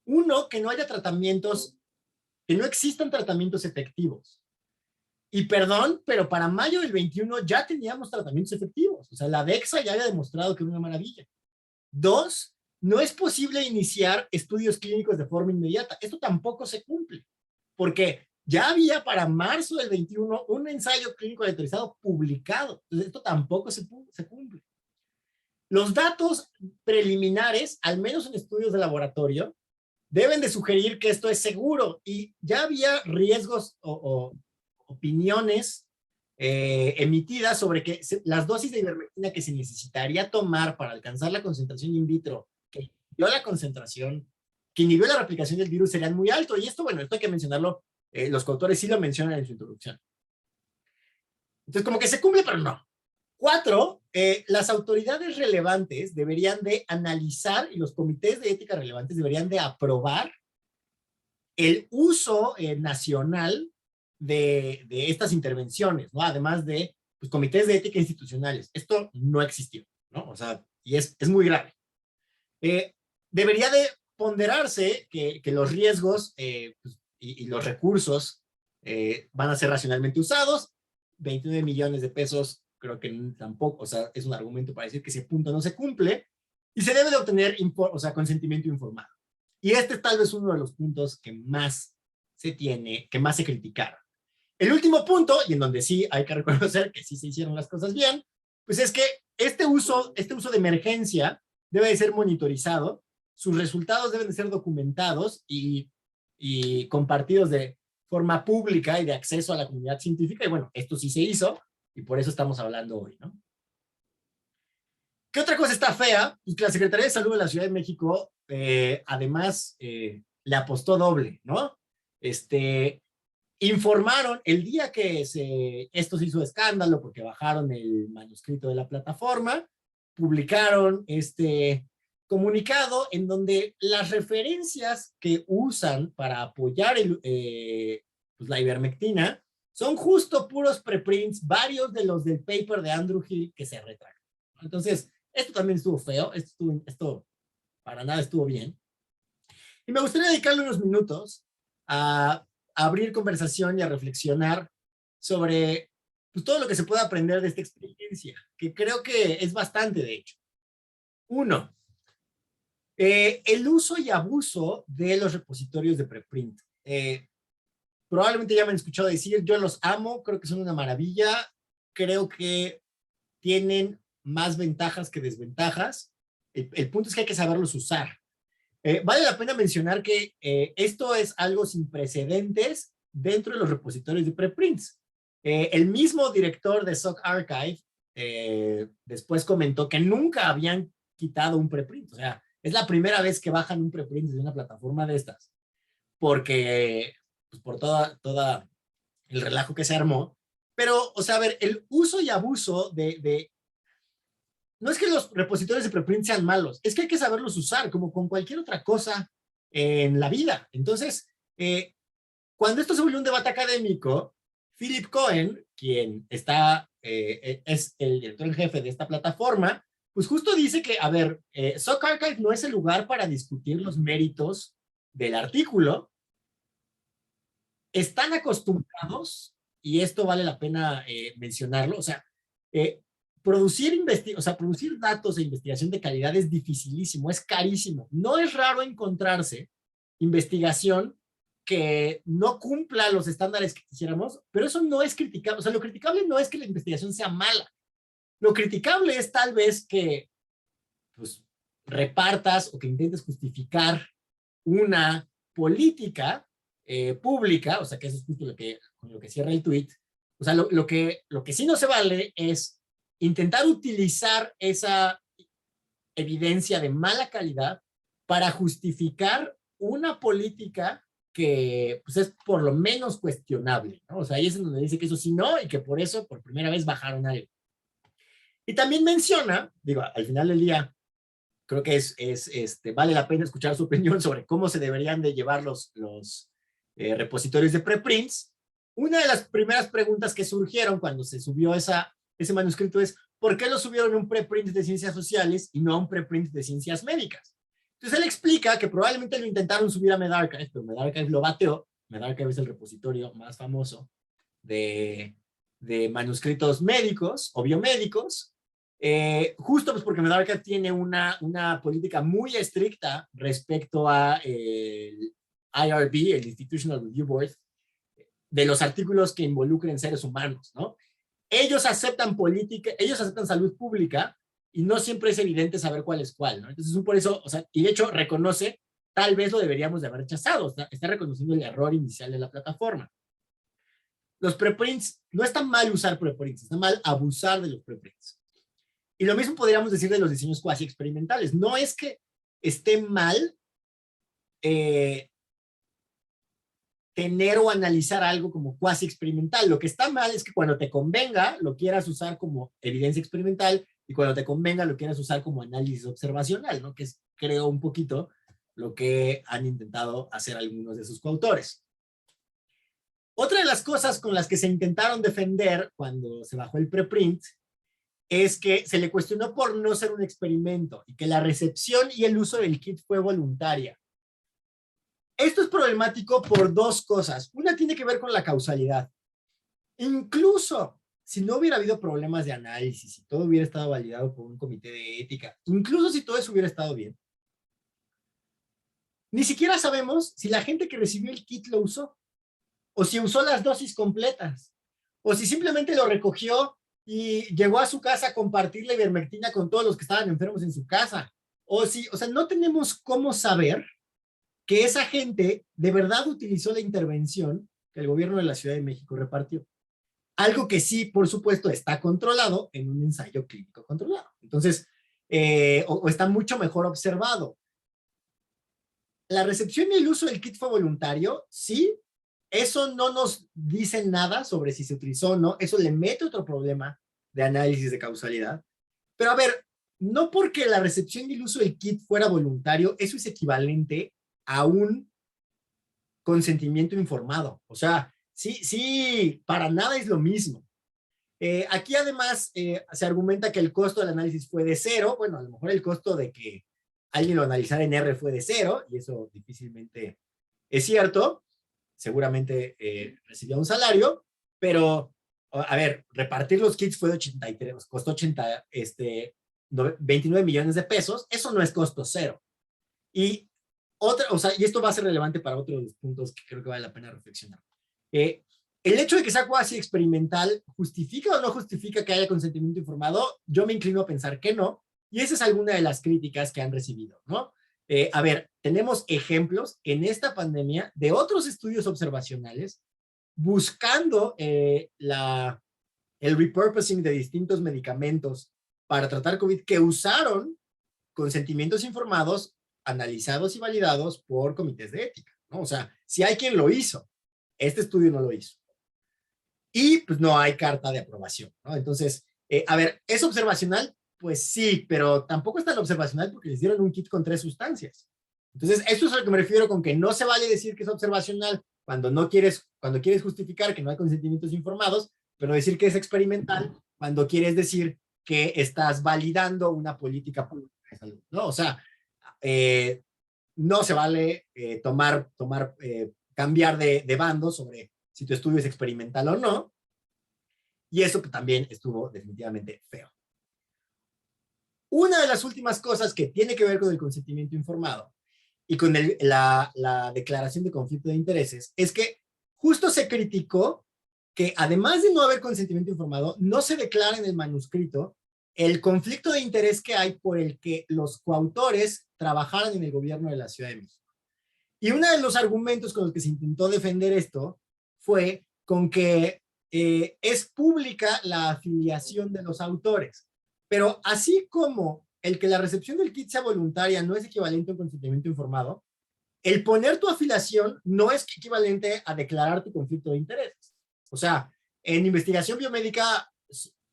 uno, que no haya tratamientos, que no existan tratamientos efectivos. Y perdón, pero para mayo del 21 ya teníamos tratamientos efectivos. O sea, la Dexa ya había demostrado que era una maravilla. Dos, no es posible iniciar estudios clínicos de forma inmediata. Esto tampoco se cumple, porque ya había para marzo del 21 un ensayo clínico aleatorizado publicado. Entonces, esto tampoco se cumple. Los datos preliminares, al menos en estudios de laboratorio, deben de sugerir que esto es seguro y ya había riesgos o opiniones emitidas sobre que las dosis de ivermectina que se necesitaría tomar para alcanzar la concentración in vitro que inhibió la concentración, que inhibió la replicación del virus serían muy alto. Y esto, bueno, esto hay que mencionarlo, los coautores sí lo mencionan en su introducción. Entonces, como que se cumple, pero no. 4, las autoridades relevantes deberían de analizar y los comités de ética relevantes deberían de aprobar el uso nacional de estas intervenciones, ¿no? Además de pues, comités de ética institucionales. Esto no existió, ¿no? O sea, y es muy grave. Debería de ponderarse que los riesgos pues, y los recursos van a ser racionalmente usados. 29 millones de pesos, creo que tampoco, o sea, es un argumento para decir que ese punto no se cumple, y se debe de obtener, o sea, consentimiento informado. Y este es tal vez uno de los puntos que más que más se criticaron. El último punto, y en donde sí hay que reconocer que sí se hicieron las cosas bien, pues es que este uso de emergencia debe de ser monitorizado, sus resultados deben de ser documentados y compartidos de forma pública y de acceso a la comunidad científica, y bueno, esto sí se hizo, y por eso estamos hablando hoy, ¿no? ¿Qué otra cosa está fea? Pues que la Secretaría de Salud de la Ciudad de México, además, le apostó doble, ¿no? Este, informaron el día que esto se hizo escándalo porque bajaron el manuscrito de la plataforma, publicaron este comunicado en donde las referencias que usan para apoyar pues la ivermectina son justo puros preprints, varios de los del paper de Andrew Hill que se retractan. Entonces, esto también estuvo feo, esto para nada estuvo bien. Y me gustaría dedicarle unos minutos a abrir conversación y a reflexionar sobre pues, todo lo que se puede aprender de esta experiencia, que creo que es bastante, de hecho. Uno, el uso y abuso de los repositorios de preprint. Probablemente ya me han escuchado decir, yo los amo, creo que son una maravilla, creo que tienen más ventajas que desventajas. El punto es que hay que saberlos usar. Vale la pena mencionar que esto es algo sin precedentes dentro de los repositorios de preprints. El mismo director de SOC Archive después comentó que nunca habían quitado un preprint. O sea, es la primera vez que bajan un preprint desde una plataforma de estas. Porque, pues por toda el relajo que se armó. Pero, o sea, a ver, el uso y abuso no es que los repositorios de preprint sean malos, es que hay que saberlos usar, como con cualquier otra cosa en la vida. Entonces, cuando esto se volvió un debate académico, Philip Cohen, quien es el director en jefe de esta plataforma, pues justo dice que, a ver, SOC Archive no es el lugar para discutir los méritos del artículo. Están acostumbrados, y esto vale la pena mencionarlo, o sea, producir datos de investigación de calidad es dificilísimo, es carísimo. No es raro encontrarse investigación que no cumpla los estándares que quisiéramos, pero eso no es criticable. O sea, lo criticable no es que la investigación sea mala. Lo criticable es tal vez que pues, repartas o que intentes justificar una política pública, o sea, que eso es justo con lo que cierra el tweet. O sea, lo que sí no se vale es intentar utilizar esa evidencia de mala calidad para justificar una política que pues, es por lo menos cuestionable, ¿no? O sea, ahí es donde dice que eso sí no y que por eso por primera vez bajaron algo. Y también menciona, digo, al final del día, creo que vale la pena escuchar su opinión sobre cómo se deberían de llevar los repositorios de preprints. Una de las primeras preguntas que surgieron cuando se subió ese manuscrito es, ¿por qué lo subieron a un preprint de ciencias sociales y no a un preprint de ciencias médicas? Entonces él explica que probablemente lo intentaron subir a medRxiv, pero medRxiv lo bateó. medRxiv es el repositorio más famoso de manuscritos médicos o biomédicos, justo pues porque medRxiv tiene una política muy estricta respecto a el IRB, el Institutional Review Board, de los artículos que involucren seres humanos, ¿no? Ellos aceptan salud pública y no siempre es evidente saber cuál es cuál, ¿no? Entonces, por eso, o sea, y de hecho reconoce, tal vez lo deberíamos de haber rechazado, está reconociendo el error inicial de la plataforma. Los preprints, no está mal usar preprints, está mal abusar de los preprints. Y lo mismo podríamos decir de los diseños cuasi experimentales. No es que esté mal tener o analizar algo como cuasi experimental. Lo que está mal es que cuando te convenga lo quieras usar como evidencia experimental y cuando te convenga lo quieras usar como análisis observacional, ¿no? Que es, creo, un poquito lo que han intentado hacer algunos de sus coautores. Otra de las cosas con las que se intentaron defender cuando se bajó el preprint es que se le cuestionó por no ser un experimento y que la recepción y el uso del kit fue voluntaria. Esto es problemático por dos cosas. Una tiene que ver con la causalidad. Incluso si no hubiera habido problemas de análisis, si todo hubiera estado validado por un comité de ética, incluso si todo eso hubiera estado bien, ni siquiera sabemos si la gente que recibió el kit lo usó, o si usó las dosis completas, o si simplemente lo recogió y llegó a su casa a compartir la ivermectina con todos los que estaban enfermos en su casa, o sea, no tenemos cómo saber que esa gente de verdad utilizó la intervención que el gobierno de la Ciudad de México repartió. Algo que sí, por supuesto, está controlado en un ensayo clínico controlado. Entonces, o está mucho mejor observado. La recepción y el uso del kit fue voluntario, sí. Eso no nos dice nada sobre si se utilizó o no. Eso le mete otro problema de análisis de causalidad. Pero a ver, no porque la recepción y el uso del kit fuera voluntario, eso es equivalente a un consentimiento informado. O sea, sí, para nada es lo mismo. Aquí además se argumenta que el costo del análisis fue de cero. Bueno, a lo mejor el costo de que alguien lo analizara en R fue de cero, y eso difícilmente es cierto. Seguramente recibió un salario, pero a ver, repartir los kits fue de 83, costó 29 millones de pesos. Eso no es costo cero. Y y esto va a ser relevante para otros puntos que creo que vale la pena reflexionar. El hecho de que sea cuasi experimental, ¿justifica o no justifica que haya consentimiento informado? Yo me inclino a pensar que no, y esa es alguna de las críticas que han recibido, ¿no? A ver, tenemos ejemplos en esta pandemia de otros estudios observacionales buscando el repurposing de distintos medicamentos para tratar COVID que usaron consentimientos informados, analizados y validados por comités de ética, ¿no? O sea, si hay quien lo hizo, este estudio no lo hizo. Y pues no hay carta de aprobación, ¿no? Entonces, a ver, ¿es observacional? Pues sí, pero tampoco es tan observacional porque les dieron un kit con 3 sustancias. Entonces, esto es a lo que me refiero con que no se vale decir que es observacional cuando quieres justificar que no hay consentimientos informados, pero decir que es experimental cuando quieres decir que estás validando una política pública de salud, ¿no? O sea, no se vale cambiar de bando sobre si tu estudio es experimental o no, y eso también estuvo definitivamente feo. Una de las últimas cosas que tiene que ver con el consentimiento informado y con la declaración de conflicto de intereses es que justo se criticó que además de no haber consentimiento informado, no se declara en el manuscrito el conflicto de interés que hay por el que los coautores trabajaran en el gobierno de la Ciudad de México. Y uno de los argumentos con los que se intentó defender esto fue con que es pública la afiliación de los autores. Pero así como el que la recepción del kit sea voluntaria no es equivalente a un consentimiento informado, el poner tu afiliación no es equivalente a declarar tu conflicto de intereses. O sea, en investigación biomédica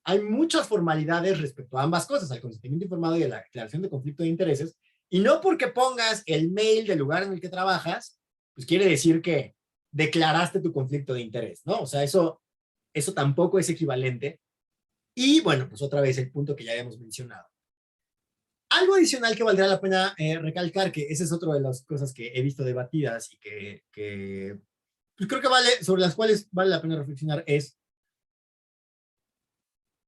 hay muchas formalidades respecto a ambas cosas, al consentimiento informado y a la declaración de conflicto de intereses, y no porque pongas el mail del lugar en el que trabajas, pues quiere decir que declaraste tu conflicto de interés, ¿no? O sea, eso tampoco es equivalente. Y bueno, pues otra vez el punto que ya habíamos mencionado. Algo adicional que valdrá la pena recalcar, que esa es otra de las cosas que he visto debatidas y que pues creo que sobre las cuales vale la pena reflexionar, es,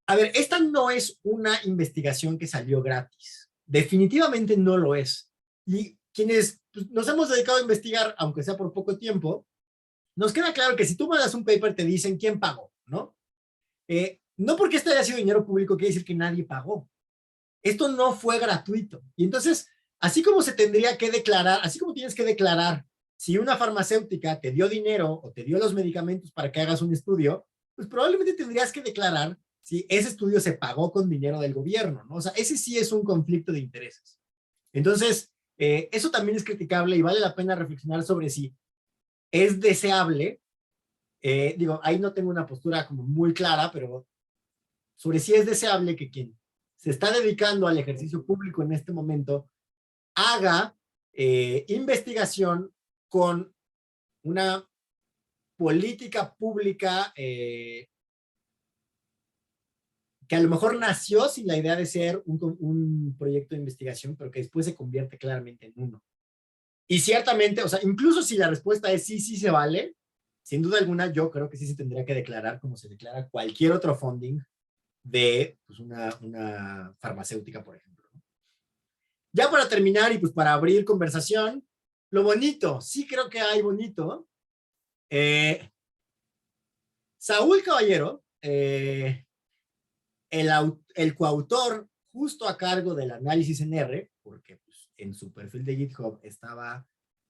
a ver, esta no es una investigación que salió gratis. Definitivamente no lo es. Y quienes pues, nos hemos dedicado a investigar, aunque sea por poco tiempo, nos queda claro que si tú mandas un paper te dicen quién pagó, ¿no? No porque este haya sido dinero público quiere decir que nadie pagó. Esto no fue gratuito. Y entonces, así como se tendría que declarar, así como tienes que declarar si una farmacéutica te dio dinero o te dio los medicamentos para que hagas un estudio, pues probablemente tendrías que declarar si ese estudio se pagó con dinero del gobierno, ¿no? O sea, ese sí es un conflicto de intereses. Entonces, eso también es criticable y vale la pena reflexionar sobre si es deseable, digo, ahí no tengo una postura como muy clara, pero sobre si es deseable que quien se está dedicando al ejercicio público en este momento haga investigación con una política pública que a lo mejor nació sin la idea de ser un proyecto de investigación, pero que después se convierte claramente en uno. Y ciertamente, o sea, incluso si la respuesta es sí, sí se vale, sin duda alguna yo creo que sí se tendría que declarar como se declara cualquier otro funding de pues, una farmacéutica, por ejemplo. Ya para terminar y pues para abrir conversación, lo bonito, sí creo que hay bonito. Saúl Caballero, el coautor justo a cargo del análisis en R, porque pues, en su perfil de GitHub estaba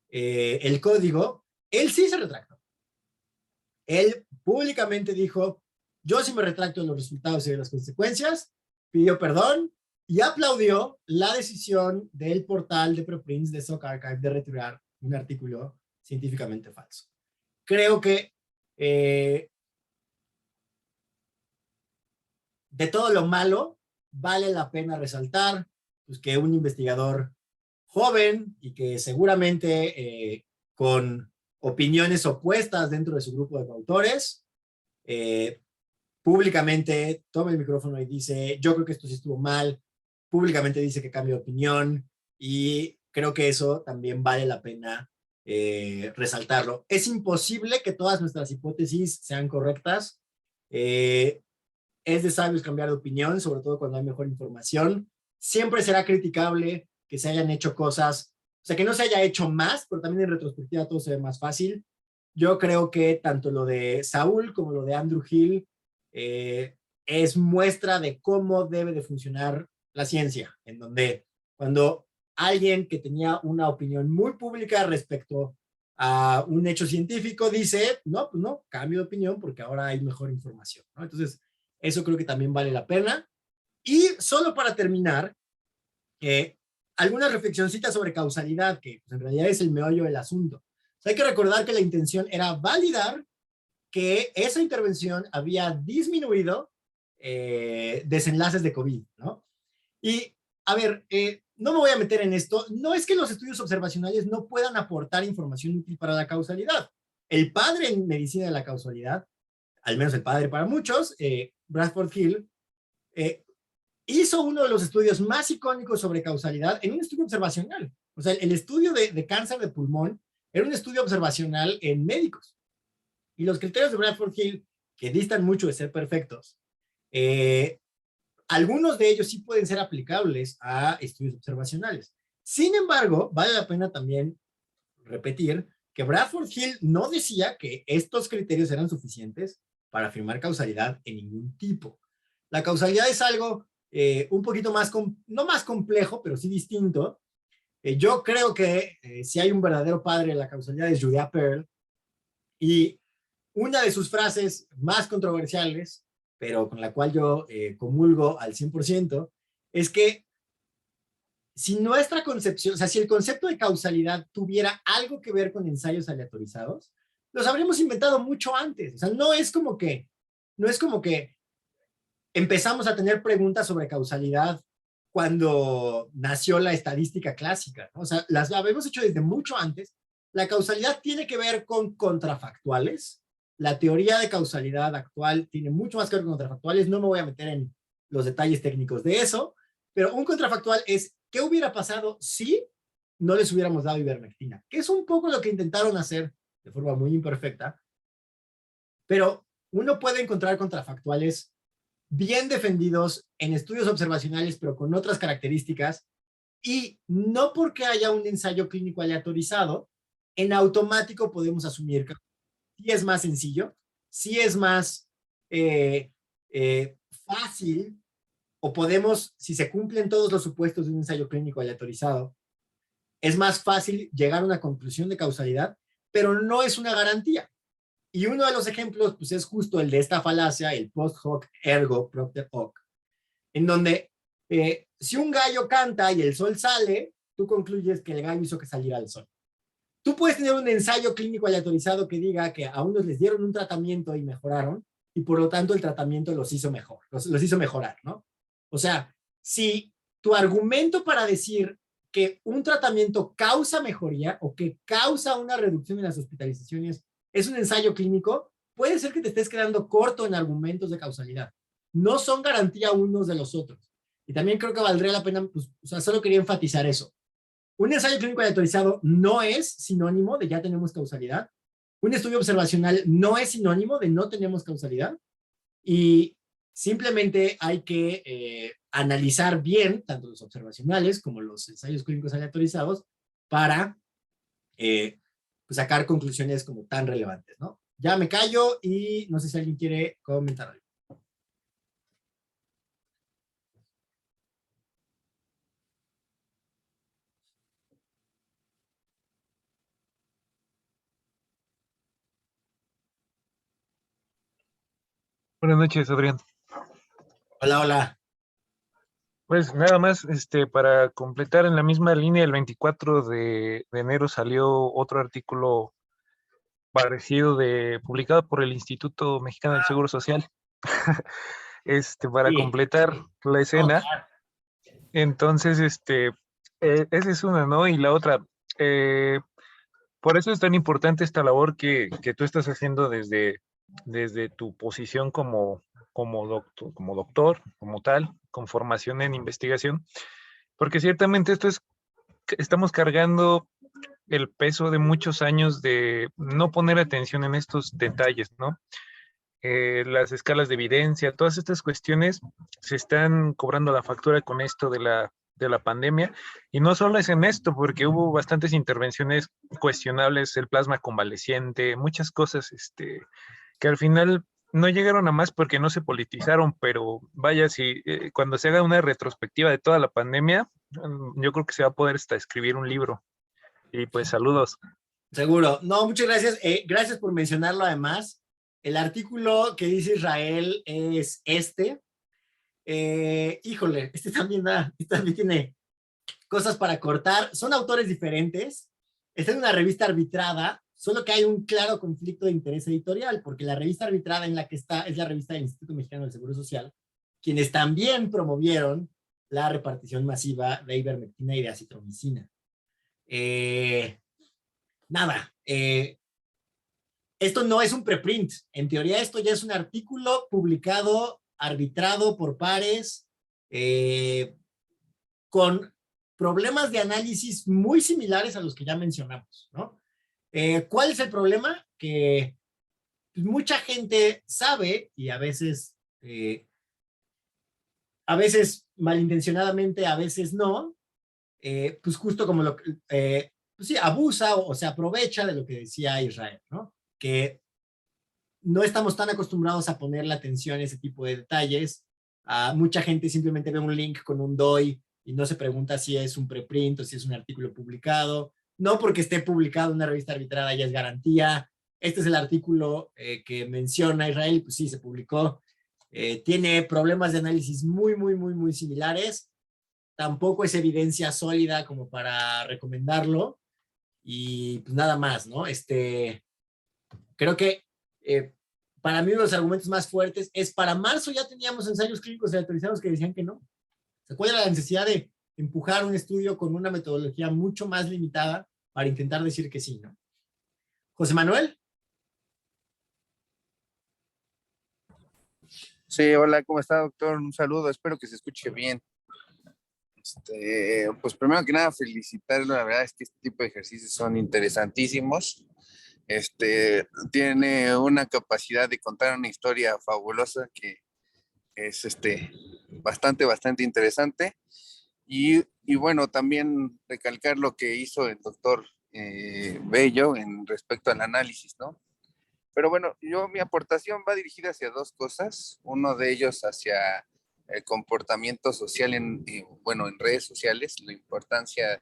el código, él sí se retractó. Él públicamente dijo, yo sí me retracto de los resultados y de las consecuencias, pidió perdón y aplaudió la decisión del portal de preprints de Sock Archive de retirar un artículo científicamente falso. Creo que de todo lo malo, vale la pena resaltar pues, que un investigador joven y que seguramente con opiniones opuestas dentro de su grupo de autores, públicamente toma el micrófono y dice, yo creo que esto sí estuvo mal, públicamente dice que cambia de opinión y creo que eso también vale la pena resaltarlo. Es imposible que todas nuestras hipótesis sean correctas. Es de sabios cambiar de opinión, sobre todo cuando hay mejor información. Siempre será criticable que se hayan hecho cosas, o sea, que no se haya hecho más, pero también en retrospectiva todo se ve más fácil. Yo creo que tanto lo de Saúl como lo de Andrew Hill es muestra de cómo debe de funcionar la ciencia, en donde cuando alguien que tenía una opinión muy pública respecto a un hecho científico dice, no, pues no, cambio de opinión porque ahora hay mejor información, ¿no? Entonces, eso creo que también vale la pena. Y solo para terminar, algunas reflexioncitas sobre causalidad, que pues, en realidad es el meollo del asunto. O sea, hay que recordar que la intención era validar que esa intervención había disminuido desenlaces de COVID, ¿no? Y, a ver, no me voy a meter en esto, no es que los estudios observacionales no puedan aportar información útil para la causalidad. El padre en medicina de la causalidad, al menos el padre para muchos, Bradford Hill, eh, hizo uno de los estudios más icónicos sobre causalidad en un estudio observacional. O sea, el estudio de cáncer de pulmón era un estudio observacional en médicos. Y los criterios de Bradford Hill, que distan mucho de ser perfectos, algunos de ellos sí pueden ser aplicables a estudios observacionales. Sin embargo, vale la pena también repetir que Bradford Hill no decía que estos criterios eran suficientes para afirmar causalidad en ningún tipo. La causalidad es algo un poquito más, no más complejo, pero sí distinto. Yo creo que si hay un verdadero padre de la causalidad es Judea Pearl, y una de sus frases más controversiales, pero con la cual yo comulgo al 100%, es que si nuestra concepción, o sea, si el concepto de causalidad tuviera algo que ver con ensayos aleatorizados, los habríamos inventado mucho antes. O sea, no es como que empezamos a tener preguntas sobre causalidad cuando nació la estadística clásica, ¿no? O sea, las habíamos hecho desde mucho antes. La causalidad tiene que ver con contrafactuales. La teoría de causalidad actual tiene mucho más que ver con contrafactuales. No me voy a meter en los detalles técnicos de eso, pero un contrafactual es ¿qué hubiera pasado si no les hubiéramos dado ivermectina? Que es un poco lo que intentaron hacer de forma muy imperfecta, pero uno puede encontrar contrafactuales bien defendidos en estudios observacionales, pero con otras características, y no porque haya un ensayo clínico aleatorizado, en automático podemos asumir que sí es más sencillo, sí es más eh, fácil, o podemos, si se cumplen todos los supuestos de un ensayo clínico aleatorizado, es más fácil llegar a una conclusión de causalidad, pero no es una garantía. Y uno de los ejemplos pues, es justo el de esta falacia, el post hoc ergo propter hoc, en donde si un gallo canta y el sol sale, tú concluyes que el gallo hizo que saliera el sol. Tú puedes tener un ensayo clínico aleatorizado que diga que a unos les dieron un tratamiento y mejoraron, y por lo tanto el tratamiento los hizo mejor, los hizo mejorar, ¿no? O sea, si tu argumento para decir que un tratamiento causa mejoría o que causa una reducción en las hospitalizaciones es un ensayo clínico, puede ser que te estés quedando corto en argumentos de causalidad. No son garantía unos de los otros. Y también creo que valdría la pena, pues, o sea, solo quería enfatizar eso. Un ensayo clínico aleatorizado no es sinónimo de ya tenemos causalidad. Un estudio observacional no es sinónimo de no tenemos causalidad. Y simplemente hay que analizar bien tanto los observacionales como los ensayos clínicos aleatorizados para pues sacar conclusiones como tan relevantes, ¿no? Ya me callo y no sé si alguien quiere comentar algo. Buenas noches, Adrián. Hola, hola. Pues nada más, para completar en la misma línea, el 24 de enero salió otro artículo parecido publicado por el Instituto Mexicano del Seguro Social, para Sí. completar la No, escena. claro. Entonces, esa es una, ¿no? Y la otra, eh, por eso es tan importante esta labor que tú estás haciendo desde tu posición como doctor, como tal, con formación en investigación, porque ciertamente estamos cargando el peso de muchos años de no poner atención en estos detalles, ¿no? Las escalas de evidencia, todas estas cuestiones se están cobrando la factura con esto de la pandemia. Y no solo es en esto, porque hubo bastantes intervenciones cuestionables, el plasma convaleciente, muchas cosas que al final no llegaron a más porque no se politizaron, pero vaya, si cuando se haga una retrospectiva de toda la pandemia, yo creo que se va a poder hasta escribir un libro. Y pues saludos. Seguro. No, muchas gracias. Gracias por mencionarlo además. El artículo que dice Israel es este. Híjole, este también tiene cosas para cortar. Son autores diferentes. Está en una revista arbitrada, solo que hay un claro conflicto de interés editorial, porque la revista arbitrada en la que está es la revista del Instituto Mexicano del Seguro Social, quienes también promovieron la repartición masiva de ivermectina y de acitromicina. Eh, nada, esto no es un preprint. En teoría, esto ya es un artículo publicado, arbitrado por pares, con problemas de análisis muy similares a los que ya mencionamos, ¿no? ¿Cuál es el problema? Que pues, mucha gente sabe y a veces malintencionadamente, a veces no, pues justo como pues sí, abusa o se aprovecha de lo que decía Israel, ¿no? Que no estamos tan acostumbrados a ponerle atención a ese tipo de detalles. Mucha gente simplemente ve un link con un DOI y no se pregunta si es un preprint o si es un artículo publicado. No porque esté publicado en una revista arbitrada ya es garantía. Este es el artículo que menciona Israel, pues sí, se publicó. Tiene problemas de análisis muy, muy, muy, muy similares. Tampoco es evidencia sólida como para recomendarlo. Y pues nada más, ¿no? Creo que eh, para mí uno de los argumentos más fuertes es para marzo ya teníamos ensayos clínicos autorizados que decían que no. ¿Cuál era la necesidad de empujar un estudio con una metodología mucho más limitada para intentar decir que sí, ¿no? José Manuel. Sí, hola, ¿cómo está, doctor? Un saludo, espero que se escuche bien. Pues primero que nada, felicitarlo, la verdad es que este tipo de ejercicios son interesantísimos. Tiene una capacidad de contar una historia fabulosa que es bastante interesante. Y bueno, también recalcar lo que hizo el doctor Bello en respecto al análisis, ¿no? Pero bueno, mi aportación va dirigida hacia dos cosas. Uno de ellos hacia el comportamiento social bueno, en redes sociales, la importancia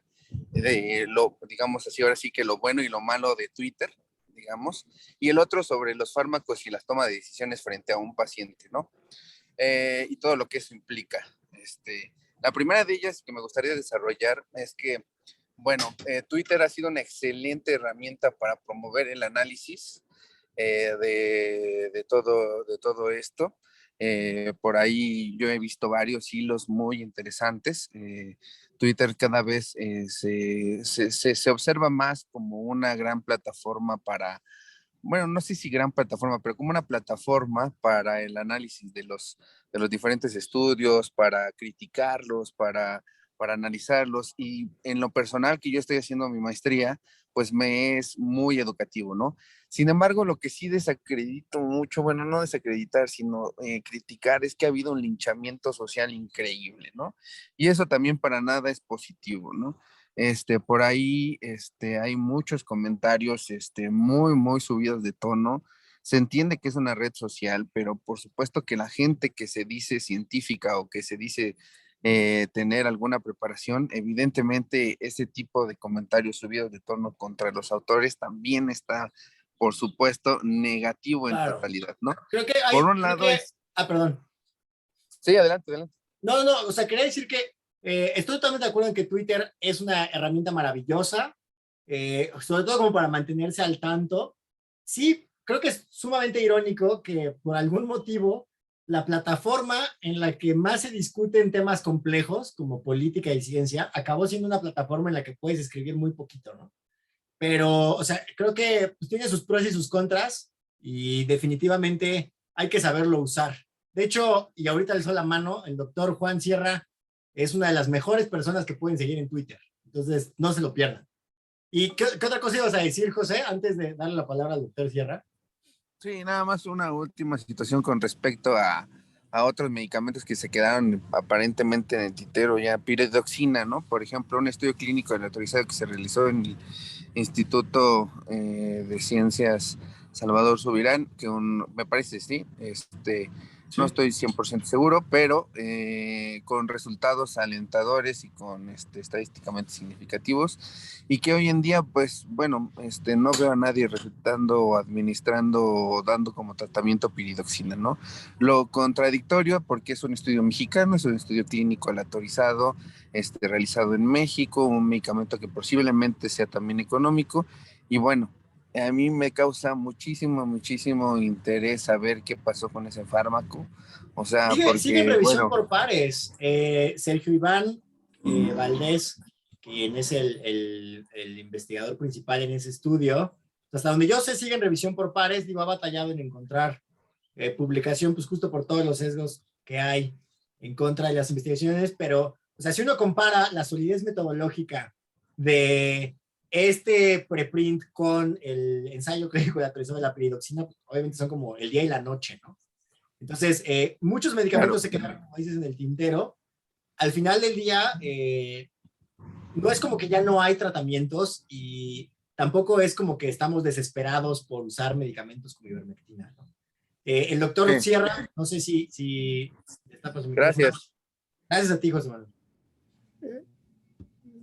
digamos así, ahora sí que lo bueno y lo malo de Twitter, digamos. Y el otro sobre los fármacos y las tomas de decisiones frente a un paciente, ¿no? Y todo lo que eso implica. La primera de ellas que me gustaría desarrollar es que, bueno, Twitter ha sido una excelente herramienta para promover el análisis de todo esto. Por ahí yo he visto varios hilos muy interesantes. Twitter cada vez se observa más como una gran plataforma para, bueno, no sé si gran plataforma, pero como una plataforma para el análisis de los diferentes estudios, para criticarlos, para analizarlos. Y en lo personal que yo estoy haciendo mi maestría, pues me es muy educativo, ¿no? Sin embargo, lo que sí desacredito mucho, bueno, no desacreditar, sino criticar, es que ha habido un linchamiento social increíble, ¿no? Y eso también para nada es positivo, ¿no? Por ahí, hay muchos comentarios, muy subidos de tono. Se entiende que es una red social, pero por supuesto que la gente que se dice científica o que se dice tener alguna preparación, evidentemente ese tipo de comentarios subidos de tono contra los autores también está, por supuesto, negativo en Claro. totalidad, ¿no? Creo que Por un lado es... perdón. Sí, adelante, adelante. No, o sea, quería decir que estoy totalmente de acuerdo en que Twitter es una herramienta maravillosa, sobre todo como para mantenerse al tanto. Sí, creo que es sumamente irónico que por algún motivo la plataforma en la que más se discuten temas complejos como política y ciencia acabó siendo una plataforma en la que puedes escribir muy poquito, ¿no? Pero, o sea, creo que pues, tiene sus pros y sus contras y definitivamente hay que saberlo usar. De hecho, y ahorita le la mano, el doctor Juan Sierra es una de las mejores personas que pueden seguir en Twitter. Entonces, no se lo pierdan. ¿Y qué otra cosa ibas a decir, José, antes de darle la palabra al doctor Sierra? Sí, nada más una última situación con respecto a otros medicamentos que se quedaron aparentemente en el tintero, ya piridoxina, ¿no? Por ejemplo, un estudio clínico autorizado que se realizó en el Instituto de Ciencias Salvador Subirán, me parece, sí, no estoy 100% seguro, pero con resultados alentadores y con estadísticamente significativos, y que hoy en día, pues, bueno, no veo a nadie recetando o administrando o dando como tratamiento piridoxina, ¿no? Lo contradictorio, porque es un estudio mexicano, es un estudio clínico aleatorizado, realizado en México, un medicamento que posiblemente sea también económico, y bueno, a mí me causa muchísimo interés saber qué pasó con ese fármaco. O sea, Sigue en porque, revisión bueno, por pares. Sergio Iván Valdés, quien es el investigador principal en ese estudio, hasta donde yo sé, sigue en revisión por pares. Digo, ha batallado en encontrar publicación, pues justo por todos los sesgos que hay en contra de las investigaciones, pero, o sea, si uno compara la solidez metodológica de este preprint con el ensayo clínico de actualización de la piridoxina, pues, obviamente son como el día y la noche, ¿no? Entonces, muchos medicamentos claro. se quedaron, como dices, en el tintero. Al final del día, no es como que ya no hay tratamientos y tampoco es como que estamos desesperados por usar medicamentos como ivermectina, ¿no? El doctor Sí, Sierra, no sé si está por su micrófono. gracias. Gracias a ti, José Manuel.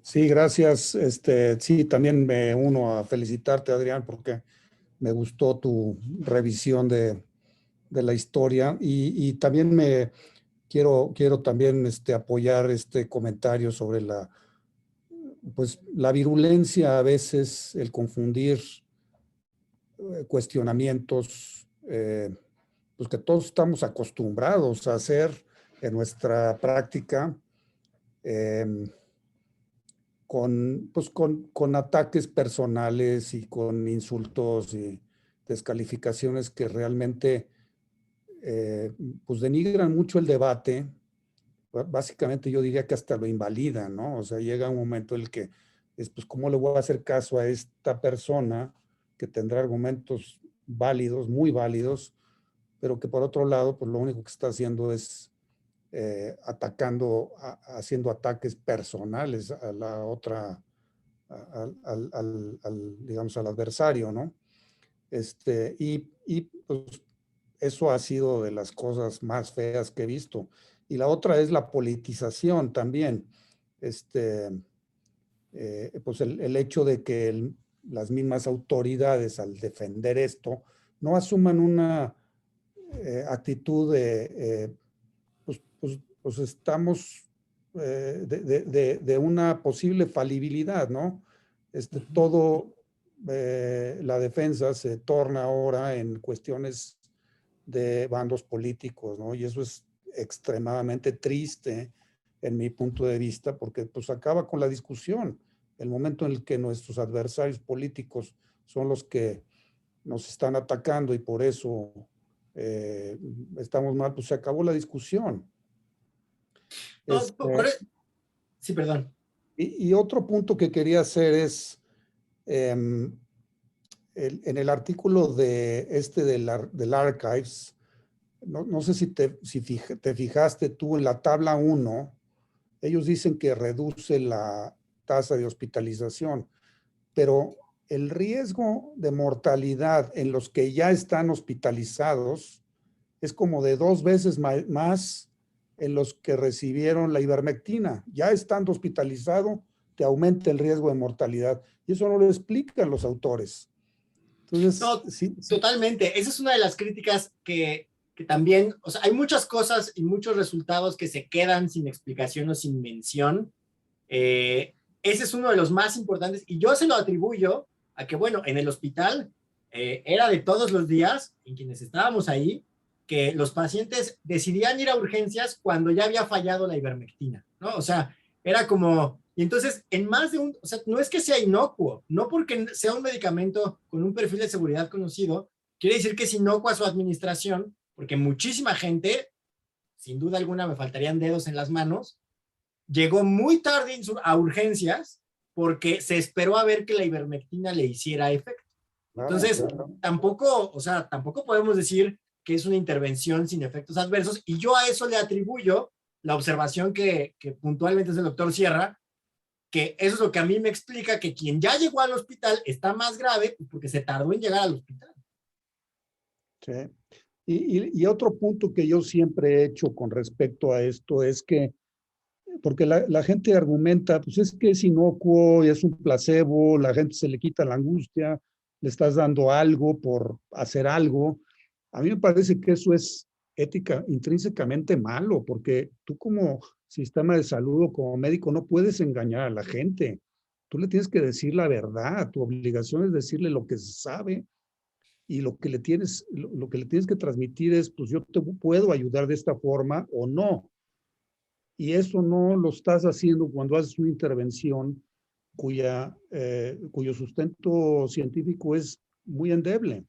Sí, gracias. Sí, también me uno a felicitarte, Adrián, porque me gustó tu revisión de la historia y también me quiero también apoyar este comentario sobre pues, la virulencia, a veces el confundir cuestionamientos, pues que todos estamos acostumbrados a hacer en nuestra práctica. Pues con ataques personales y con insultos y descalificaciones que realmente pues denigran mucho el debate. Básicamente yo diría que hasta lo invalidan, ¿no? O sea, llega un momento en el que es, pues, ¿cómo le voy a hacer caso a esta persona que tendrá argumentos válidos, muy válidos, pero que por otro lado, pues lo único que está haciendo es haciendo ataques personales a la otra, digamos, al adversario, ¿no? Pues eso ha sido de las cosas más feas que he visto. Y la otra es la politización también. Pues el hecho de que las mismas autoridades al defender esto no asuman una actitud de, pues estamos de una posible falibilidad, ¿no? Todo la defensa se torna ahora en cuestiones de bandos políticos, ¿no? Y eso es extremadamente triste en mi punto de vista, porque pues acaba con la discusión. El momento en el que nuestros adversarios políticos son los que nos están atacando y por eso estamos mal, pues se acabó la discusión. No, sí, perdón. Y otro punto que quería hacer es, en el artículo del Archives, no sé si te fijaste tú en la tabla 1, ellos dicen que reduce la tasa de hospitalización, pero el riesgo de mortalidad en los que ya están hospitalizados es como de 2 veces más en los que recibieron la ivermectina. Ya estando hospitalizado, te aumenta el riesgo de mortalidad. Y eso no lo explican los autores. Entonces, No, sí. totalmente. Esa es una de las críticas que que también, o sea, hay muchas cosas y muchos resultados que se quedan sin explicación o sin mención. Ese es uno de los más importantes y yo se lo atribuyo a que, bueno, en el hospital era de todos los días, en quienes estábamos ahí, que los pacientes decidían ir a urgencias cuando ya había fallado la ivermectina, ¿no? O sea, era como, y entonces en más de un, o sea, no es que sea inocuo, no porque sea un medicamento con un perfil de seguridad conocido, quiere decir que es inocua su administración, porque muchísima gente, sin duda alguna me faltarían dedos en las manos, llegó muy tarde a urgencias porque se esperó a ver que la ivermectina le hiciera efecto. Entonces, tampoco, o sea, tampoco podemos decir que es una intervención sin efectos adversos, y yo a eso le atribuyo la observación que puntualmente es el doctor Sierra, que eso es lo que a mí me explica que quien ya llegó al hospital está más grave porque se tardó en llegar al hospital. Sí. Y otro punto que yo siempre he hecho con respecto a esto es que, porque la gente argumenta, pues es que es inocuo y es un placebo, la gente se le quita la angustia, le estás dando algo por hacer algo. A mí me parece que eso es intrínsecamente malo, porque tú como sistema de salud o como médico no puedes engañar a la gente. Tú le tienes que decir la verdad, tu obligación es decirle lo que se sabe y lo que le tienes que transmitir es, pues yo te puedo ayudar de esta forma o no. Y eso no lo estás haciendo cuando haces una intervención cuyo sustento científico es muy endeble,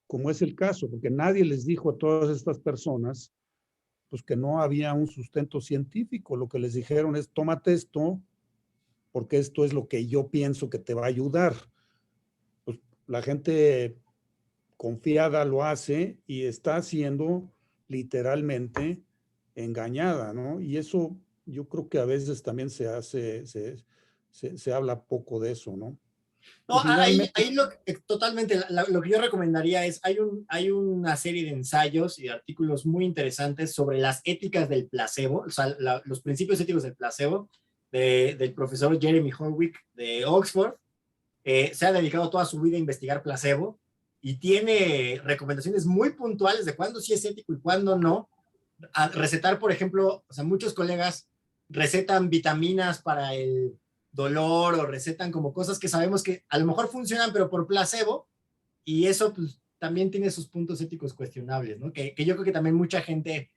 como es el caso, porque nadie les dijo a todas estas personas pues que no había un sustento científico. Lo que les dijeron es, tómate esto, porque esto es lo que yo pienso que te va a ayudar. Pues la gente confiada lo hace y está siendo literalmente engañada, ¿no? Y eso yo creo que a veces también se habla poco de eso, ¿no? No, Y finalmente, ahí totalmente, lo que yo recomendaría es, hay una serie de ensayos y de artículos muy interesantes sobre las éticas del placebo, o sea, los principios éticos del placebo, del profesor Jeremy Horwick de Oxford. Se ha dedicado toda su vida a investigar placebo y tiene recomendaciones muy puntuales de cuándo sí es ético y cuándo no. A recetar, por ejemplo, o sea, muchos colegas recetan vitaminas para el dolor o recetan como cosas que sabemos que a lo mejor funcionan, pero por placebo, y eso pues también tiene sus puntos éticos cuestionables, ¿no? Que yo creo que también mucha gente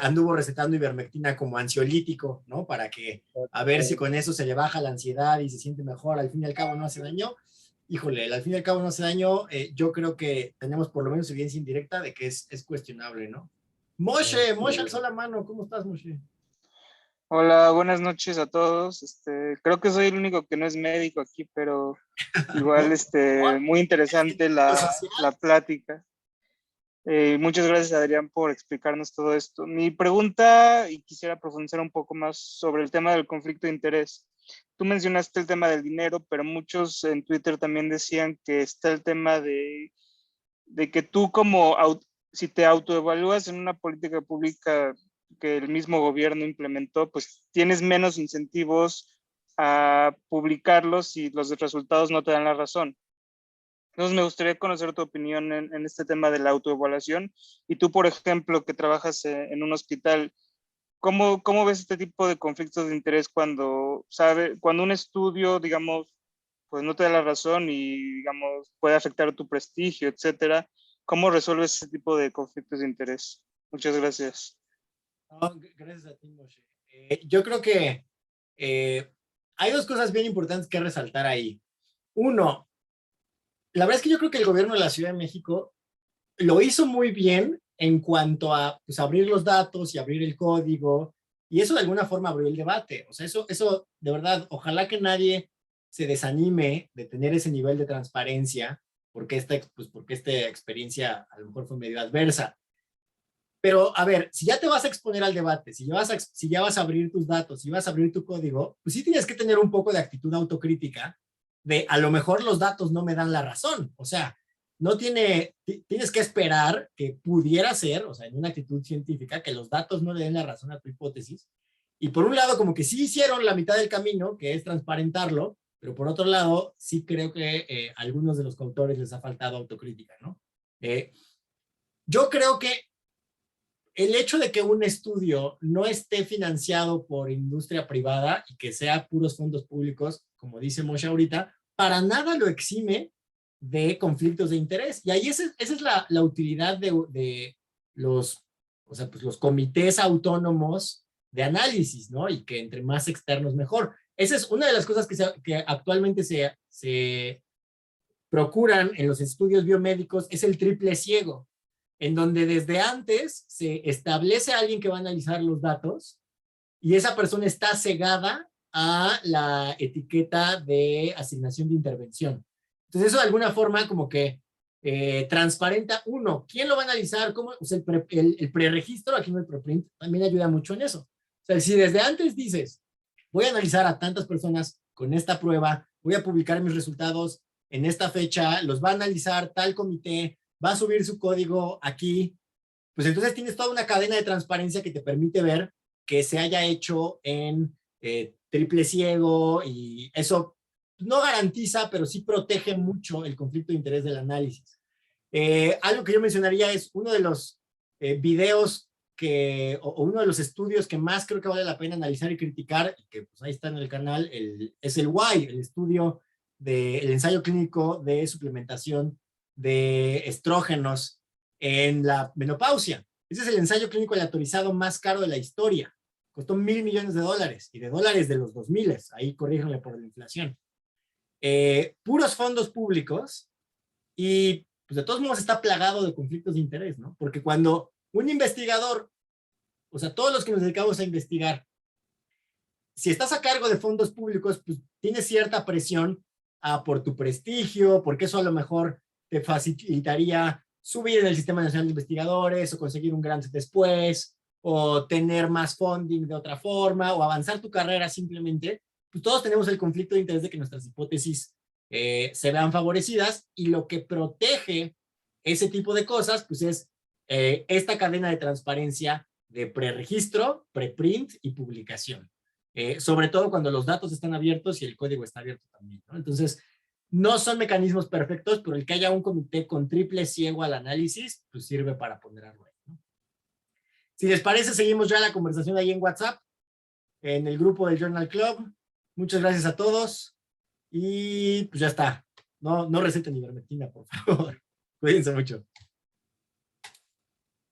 anduvo recetando ivermectina como ansiolítico, ¿no? Para que a ver si con eso se le baja la ansiedad y se siente mejor, al fin y al cabo no hace daño. Híjole, al fin y al cabo no hace daño, yo creo que tenemos por lo menos evidencia indirecta de que es cuestionable, ¿no? Moshe alzó la mano, ¿cómo estás, Moshe? Hola, buenas noches a todos. Creo que soy el único que no es médico aquí, pero igual, muy interesante la plática. Muchas gracias, Adrián, por explicarnos todo esto. Mi pregunta, y quisiera profundizar un poco más sobre el tema del conflicto de interés. Tú mencionaste el tema del dinero, pero muchos en Twitter también decían que está el tema de que tú si te autoevalúas en una política pública que el mismo gobierno implementó, pues tienes menos incentivos a publicarlos si los resultados no te dan la razón. Entonces me gustaría conocer tu opinión en este tema de la autoevaluación. Y tú, por ejemplo, que trabajas en un hospital, ¿cómo ves este tipo de conflictos de interés cuando un estudio, digamos, pues no te da la razón y, digamos, puede afectar tu prestigio, etcétera? ¿Cómo resuelves ese tipo de conflictos de interés? Muchas gracias. No, gracias a ti, Moshe. Yo creo que hay dos cosas bien importantes que resaltar ahí. Uno, la verdad es que yo creo que el gobierno de la Ciudad de México lo hizo muy bien en cuanto a pues, abrir los datos y abrir el código, y eso de alguna forma abrió el debate. O sea, eso de verdad, ojalá que nadie se desanime de tener ese nivel de transparencia, porque esta experiencia a lo mejor fue medio adversa. Pero, a ver, si ya te vas a exponer al debate, si ya vas a abrir tus datos, si vas a abrir tu código, pues sí tienes que tener un poco de actitud autocrítica de a lo mejor los datos no me dan la razón. O sea, tienes que esperar que pudiera ser, o sea, en una actitud científica, que los datos no le den la razón a tu hipótesis. Y por un lado, como que sí hicieron la mitad del camino, que es transparentarlo, pero por otro lado, sí creo que a algunos de los coautores les ha faltado autocrítica, ¿no? Yo creo que el hecho de que un estudio no esté financiado por industria privada y que sea puros fondos públicos, como dice Moshe ahorita, para nada lo exime de conflictos de interés. Y ahí esa es la utilidad de los, o sea, pues los comités autónomos de análisis, ¿no? Y que entre más externos mejor. Esa es una de las cosas que actualmente se procuran en los estudios biomédicos, es el triple ciego, en donde desde antes se establece a alguien que va a analizar los datos y esa persona está cegada a la etiqueta de asignación de intervención. Entonces eso de alguna forma como que transparenta, uno, ¿quién lo va a analizar? ¿Cómo? O sea, el preregistro, aquí no el preprint, también ayuda mucho en eso. O sea, si desde antes dices, voy a analizar a tantas personas con esta prueba, voy a publicar mis resultados en esta fecha, los va a analizar tal comité, va a subir su código aquí, pues entonces tienes toda una cadena de transparencia que te permite ver que se haya hecho en triple ciego y eso no garantiza, pero sí protege mucho el conflicto de interés del análisis. Algo que yo mencionaría es uno de los videos o uno de los estudios que más creo que vale la pena analizar y criticar, y que pues ahí está en el canal, es el WHY, el estudio del ensayo clínico de suplementación de estrógenos en la menopausia. Ese es el ensayo clínico aleatorizado más caro de la historia. Costó $1,000 millones y de dólares de los 2000, ahí corríjanle por la inflación. Puros fondos públicos y pues de todos modos está plagado de conflictos de interés, ¿no? Porque cuando un investigador, o sea, todos los que nos dedicamos a investigar, si estás a cargo de fondos públicos, pues tienes cierta presión por tu prestigio, porque eso a lo mejor te facilitaría subir en el Sistema Nacional de Investigadores o conseguir un grant después, o tener más funding de otra forma, o avanzar tu carrera simplemente. Pues todos tenemos el conflicto de interés de que nuestras hipótesis se vean favorecidas, y lo que protege ese tipo de cosas, pues es esta cadena de transparencia de preregistro, preprint y publicación. Sobre todo cuando los datos están abiertos y el código está abierto también, ¿no? Entonces, no son mecanismos perfectos, pero el que haya un comité con triple ciego al análisis, pues sirve para ponderarlo ahí, ¿no? Si les parece, seguimos ya la conversación ahí en WhatsApp, en el grupo del Journal Club. Muchas gracias a todos y pues ya está. No receten ivermectina, por favor. Cuídense mucho.